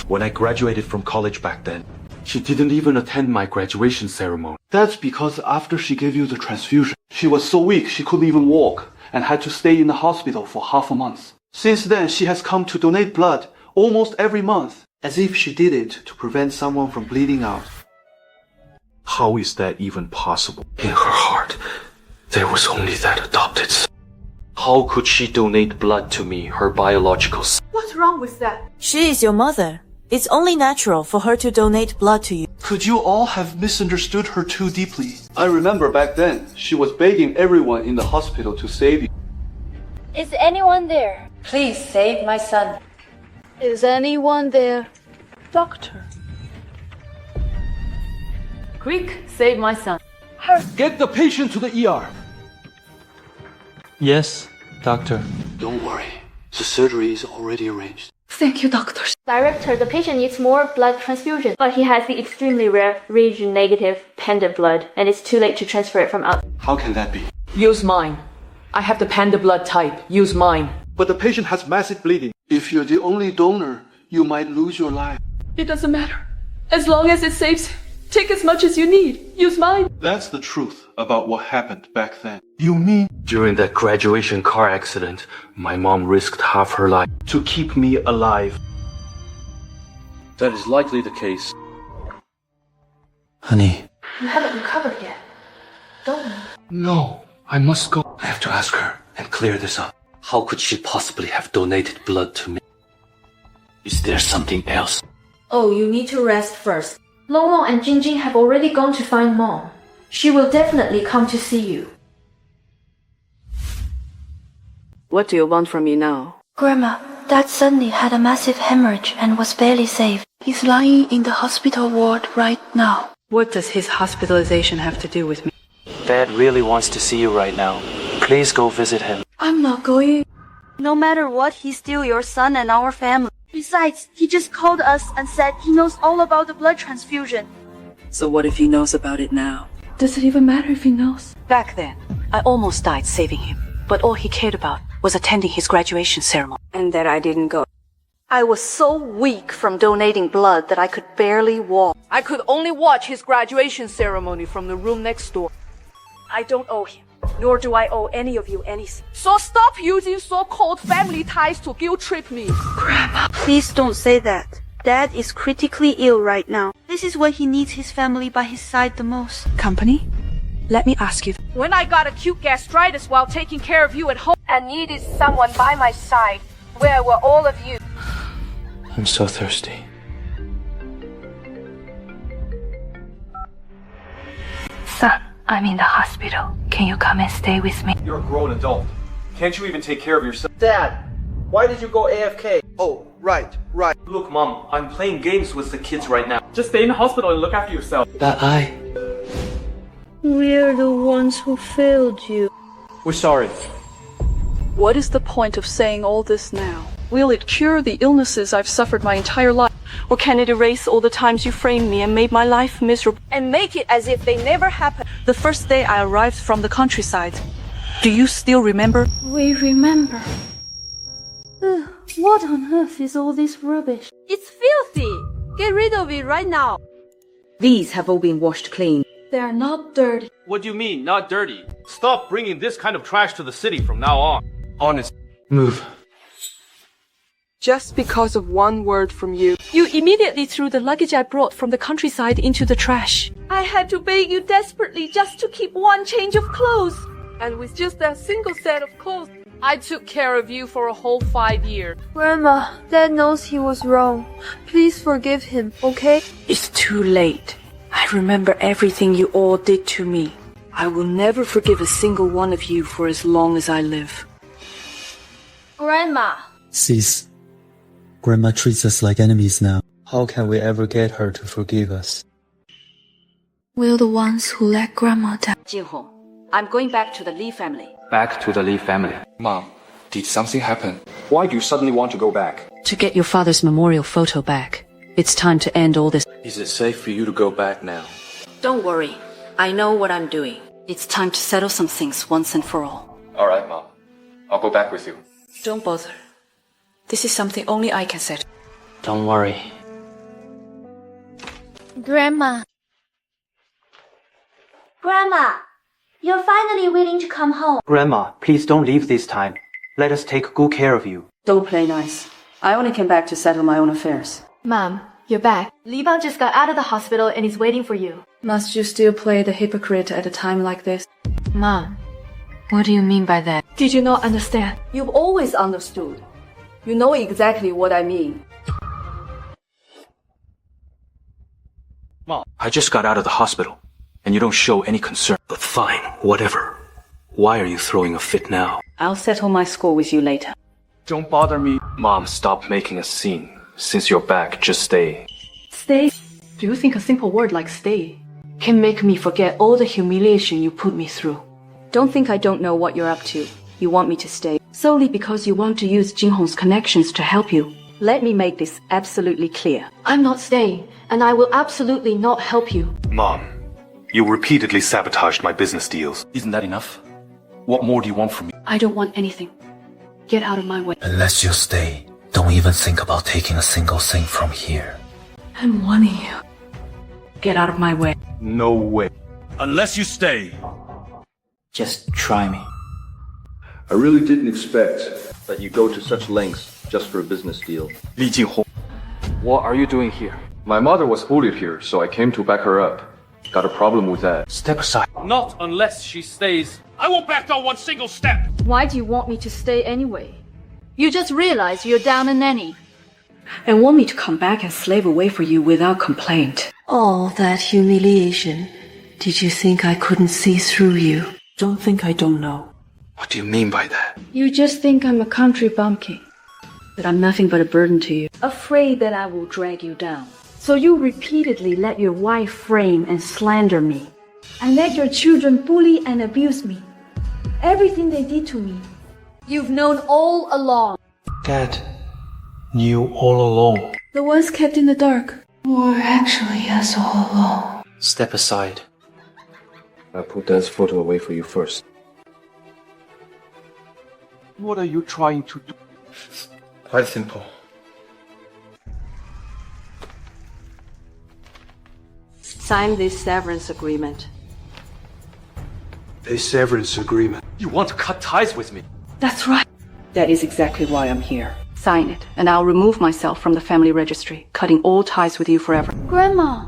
When I graduated from college back then, she didn't even attend my graduation ceremony. That's because after she gave you the transfusion, she was so weak she couldn't even walk and had to stay in the hospital for half a month. Since then, she has come to donate blood almost every month, as if she did it to prevent someone from bleeding out. How is that even possible? In her heart, there was only that adopted son. How could she donate blood to me, her biological son? What's wrong with that? She is your mother. It's only natural for her to donate blood to you. Could you all have misunderstood her too deeply? I remember back then, she was begging everyone in the hospital to save you. Is anyone there? Please save my son. Is anyone there? Doctor. Quick, save my son. Get the patient to the ER. Yes, doctor. Don't worry. The surgery is already arranged. Thank you, doctors. Director, the patient needs more blood transfusion, but he has the extremely rare region-negative pendant blood, and it's too late to transfer it from out. How can that be? Use mine. I have the panda blood type. Use mine. But the patient has massive bleeding. If you're the only donor, you might lose your life. It doesn't matter. As long as it saves him. Take as much as you need. Use mine. That's the truth about what happened back then. You mean? During that graduation car accident, my mom risked half her life to keep me alive. That is likely the case. Honey. You haven't recovered yet. Don't you? No, I must go. I have to ask her and clear this up. How could she possibly have donated blood to me? Is there something else? Oh, you need to rest first. Long Long and Jingjing have already gone to find Mom. She will definitely come to see you. What do you want from me now? Grandma, Dad suddenly had a massive hemorrhage and was barely saved. He's lying in the hospital ward right now. What does his hospitalization have to do with me? Dad really wants to see you right now. Please go visit him. I'm not going. No matter what, he's still your son and our family. Besides, he just called us and said he knows all about the blood transfusion. So what if he knows about it now? Does it even matter if he knows? Back then, I almost died saving him. But all he cared about was attending his graduation ceremony. And that I didn't go. I was so weak from donating blood that I could barely walk. I could only watch his graduation ceremony from the room next door. I don't owe him, nor do I owe any of you anything. So stop using so-called family ties to guilt-trip me. Grandma, please don't say that. Dad is critically ill right now. This is when he needs his family by his side the most. Company? Let me ask you. When I got acute gastritis while taking care of you at home and needed someone by my side, where were all of you? I'm so thirsty. Son, I'm in the hospital. Can you come and stay with me? You're a grown adult. Can't you even take care of yourself? Dad, why did you go AFK? Oh, right. Look, Mom, I'm playing games with the kids right now. Just stay in the hospital and look after yourself. That eye. We're the ones who failed you. We're sorry. What is the point of saying all this now? Will it cure the illnesses I've suffered my entire life? Or can it erase all the times you framed me and made my life miserable? And make it as if they never happened? The first day I arrived from the countryside. Do you still remember? We remember. What on earth is all this rubbish? It's filthy. Get rid of it right now. These have all been washed clean. They are not dirty. What do you mean, not dirty? Stop bringing this kind of trash to the city from now on. Honest. Move. Just because of one word from you. You immediately threw the luggage I brought from the countryside into the trash. I had to beg you desperately just to keep one change of clothes. And with just that single set of clothes, I took care of you for a whole 5 years. Grandma, Dad knows he was wrong. Please forgive him, okay? It's too late. I remember everything you all did to me. I will never forgive a single one of you for as long as I live. Grandma. Sis, Grandma treats us like enemies now. How can we ever get her to forgive us? We're the ones who let Grandma die. Jinghong, I'm going back to the Li family. Back to the Li family. Mom, did something happen? Why do you suddenly want to go back? To get your father's memorial photo back. It's time to end all this. Is it safe for you to go back now? Don't worry. I know what I'm doing. It's time to settle some things once and for all. Alright, Mom. I'll go back with you. Don't bother. This is something only I can settle. Don't worry. Grandma. Grandma, you're finally willing to come home. Grandma, please don't leave this time. Let us take good care of you. Don't play nice. I only came back to settle my own affairs. Mom, You're back. Li Libang just got out of the hospital and is waiting for you. Must you still play the hypocrite at a time like this? Mom, what do you mean by that? Did you not understand? You've always understood. You know exactly what I mean. Mom, I just got out of the hospital, and you don't show any concern. But fine, whatever. Why are you throwing a fit now? I'll settle my score with you later. Don't bother me. Mom, stop making a scene. Since you're back, just stay. Stay? Do you think a simple word like stay can make me forget all the humiliation you put me through? Don't think I don't know what you're up to. You want me to stay solely because you want to use Jinghong's connections to help you. Let me make this absolutely clear. I'm not staying, and I will absolutely not help you. Mom, you repeatedly sabotaged my business deals. Isn't that enough? What more do you want from me? I don't want anything. Get out of my way. Unless you stay, don't even think about taking a single thing from here. I'm warning you. Get out of my way. No way. Unless you stay. Just try me. I really didn't expect that you go to such lengths just for a business deal. Li Jinghong. What are you doing here? My mother was bullied here, so I came to back her up. Got a problem with that. Step aside. Not unless she stays. I won't back down one single step. Why do you want me to stay anyway? You just realize you're down a nanny. And want me to come back and slave away for you without complaint. All that humiliation. Did you think I couldn't see through you? Don't think I don't know. What do you mean by that? You just think I'm a country bumpkin. That I'm nothing but a burden to you. Afraid that I will drag you down. So you repeatedly let your wife frame and slander me. And let your children bully and abuse me. Everything they did to me, you've known all along. Dad knew all along. The ones kept in the dark were actually us all along. Step aside. I'll put Dad's photo away for you first. What are you trying to do? Quite simple. Sign this severance agreement. A severance agreement. You want to cut ties with me? That's right. That is exactly why I'm here. Sign it, and I'll remove myself from the family registry, cutting all ties with you forever. Grandma,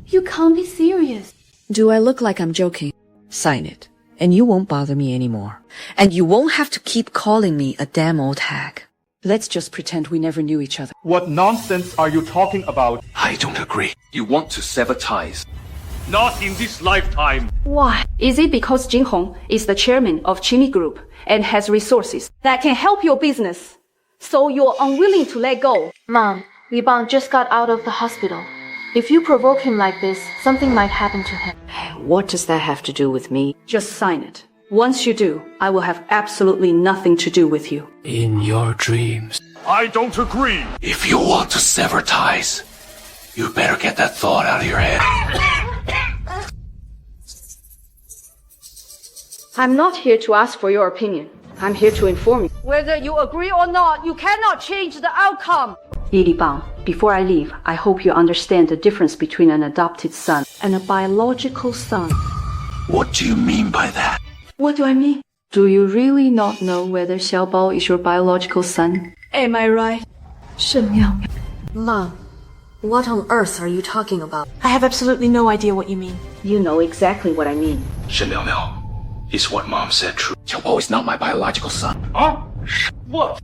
you can't be serious. Do I look like I'm joking? Sign it, and you won't bother me anymore. And you won't have to keep calling me a damn old hag. Let's just pretend we never knew each other. What nonsense are you talking about? I don't agree. You want to sever ties. Not in this lifetime. Why? Is it because Jinghong is the chairman of Qin Group and has resources that can help your business, so you're unwilling to let go? Mom, Li Libang just got out of the hospital. If you provoke him like this, something might happen to him. What does that have to do with me? Just sign it. Once you do, I will have absolutely nothing to do with you. In your dreams. I don't agree. If you want to sever ties, you better get that thought out of your head. I'm not here to ask for your opinion. I'm here to inform you. Whether you agree or not, you cannot change the outcome. Li Libang, before I leave, I hope you understand the difference between an adopted son and a biological son. What do you mean by that? What do I mean? Do you really not know whether Xiaobao is your biological son? Am I right? Mom, what on earth are you talking about? I have absolutely no idea what you mean. You know exactly what I mean. Shen Miao, is what Mom said true? Xiaobao is not my biological son. Huh? What?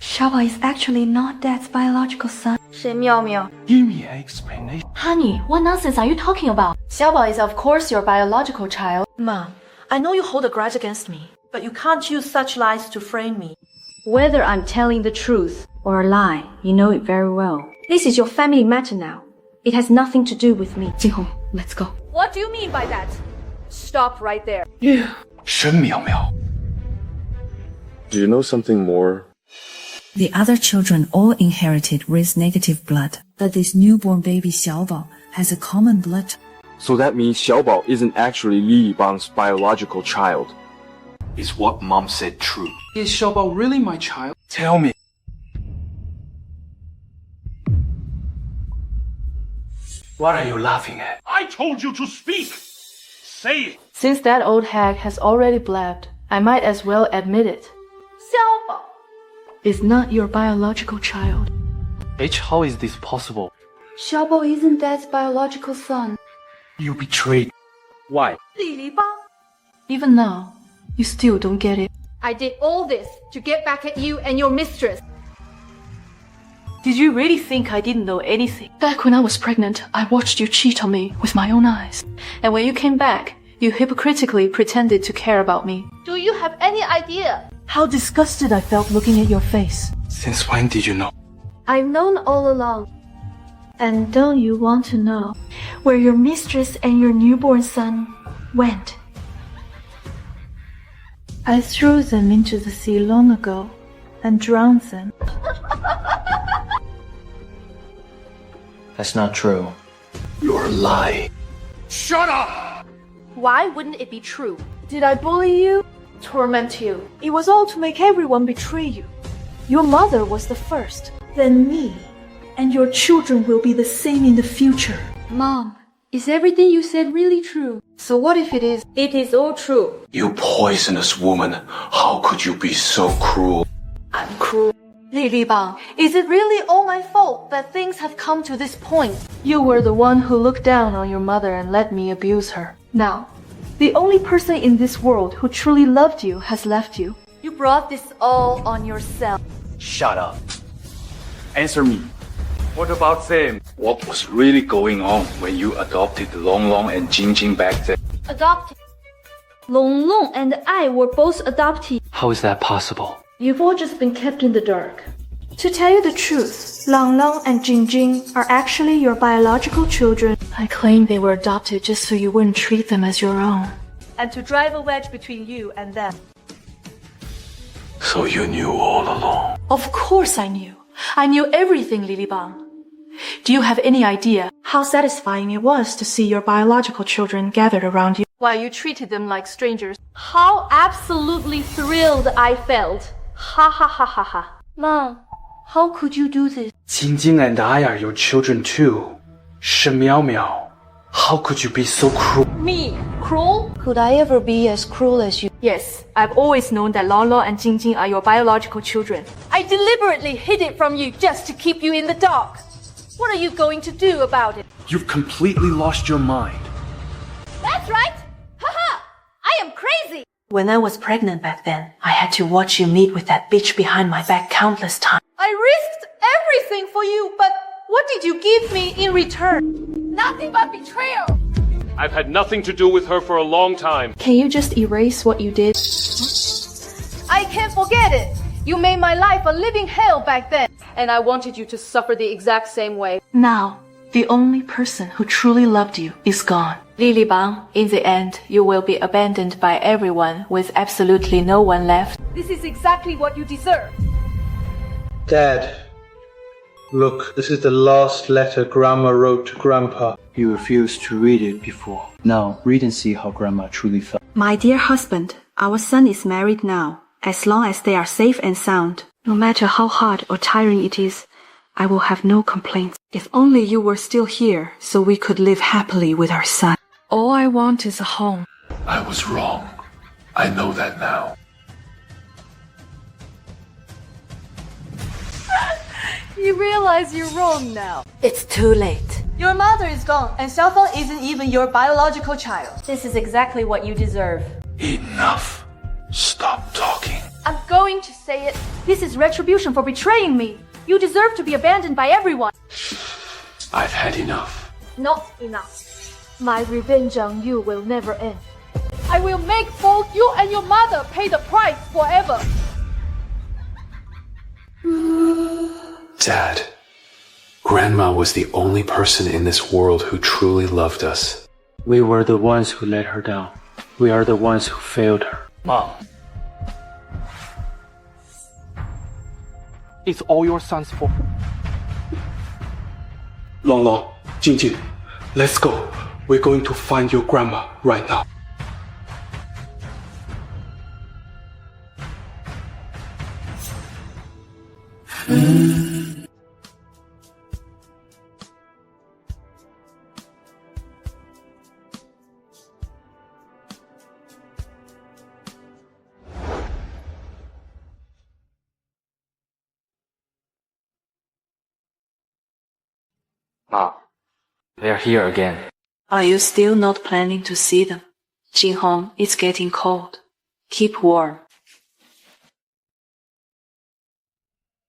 Xiaobao is actually not Dad's biological son. Shen Miao. Give me an explanation. Honey, what nonsense are you talking about? Xiaobao is of course your biological child. Mom, I know you hold a grudge against me, but you can't use such lies to frame me. Whether I'm telling the truth or a lie, you know it very well. This is your family matter now. It has nothing to do with me. Jinghong, let's go. What do you mean by that? Stop right there. Shen Miao. Do you know something more? The other children all inherited race negative blood, but this newborn baby Xiaobao has a common blood. So that means Xiaobao isn't actually Li Libang's biological child. Is what Mom said true? Is Xiaobao really my child? Tell me. What are you laughing at? I told you to speak. Say it. Since that old hag has already blabbed, I might as well admit it. Xiaobao is not your biological child. How is this possible? Xiaobao isn't Dad's biological son. You betrayed. Why? Li Libang. Even now, you still don't get it. I did all this to get back at you and your mistress. Did you really think I didn't know anything? Back when I was pregnant, I watched you cheat on me with my own eyes. And when you came back, you hypocritically pretended to care about me. Do you have any idea How disgusted I felt looking at your face. Since when did you know? I've known all along? And don't you want to know where your mistress and your newborn son went? I threw them into the sea long ago and drowned them. That's not true. You're lying. Shut up! Why wouldn't it be true? Did I bully you? Torment you? It was all to make everyone betray you. Your mother was the first, then me. And your children will be the same in the future. Mom, is everything you said really true? So what if it is? It is all true. You poisonous woman. How could you be so cruel? I'm cruel. Li Libang, is it really all my fault that things have come to this point? You were the one who looked down on your mother and let me abuse her. Now, the only person in this world who truly loved you has left you. You brought this all on yourself. Shut up. Answer me. What about them? What was really going on when you adopted Long Long and Jingjing back then? Adopted. Long Long and I were both adopted. How is that possible? You've all just been kept in the dark. To tell you the truth, Lang Lang and Jingjing are actually your biological children. I claim they were adopted just so you wouldn't treat them as your own. And to drive a wedge between you and them. So you knew all along. Of course I knew. I knew everything, Li Libang. Do you have any idea how satisfying it was to see your biological children gathered around you while you treated them like strangers? How absolutely thrilled I felt. Ha ha ha ha ha. Mom, how could you do this? Jingjing and I are your children too. Shi Miao Miao. How could you be so cruel? Me? Cruel? Could I ever be as cruel as you? Yes, I've always known that Lang Lang and Jingjing are your biological children. I deliberately hid it from you just to keep you in the dark. What are you going to do about it? You've completely lost your mind. That's right! Haha! I am crazy! When I was pregnant back then, I had to watch you meet with that bitch behind my back countless times. I risked everything for you, but what did you give me in return? Nothing but betrayal! I've had nothing to do with her for a long time. Can you just erase what you did? I can't forget it! You made my life a living hell back then, and I wanted you to suffer the exact same way. Now, the only person who truly loved you is gone. Li Libang, in the end, you will be abandoned by everyone with absolutely no one left. This is exactly what you deserve. Dad, look, this is the last letter Grandma wrote to Grandpa. You refused to read it before. Now, read and see how Grandma truly felt. My dear husband, our son is married now. As long as they are safe and sound, no matter how hard or tiring it is, I will have no complaints. If only you were still here, so we could live happily with our son. All I want is a home. I was wrong. I know that now. You realize you're wrong now. It's too late. Your mother is gone, and Xiaofang isn't even your biological child. This is exactly what you deserve. Enough. Stop talking. I'm going to say it. This is retribution for betraying me. You deserve to be abandoned by everyone. I've had enough. Not enough. My revenge on you will never end. I will make both you and your mother pay the price forever. Dad, Grandma was the only person in this world who truly loved us. We were the ones who let her down. We are the ones who failed her. Mom. It's all your son's fault. Long Long, Jingjing, let's go. We're going to find your grandma right now. Ma, they're here again. Are you still not planning to see them? Jinghong, it's getting cold. Keep warm.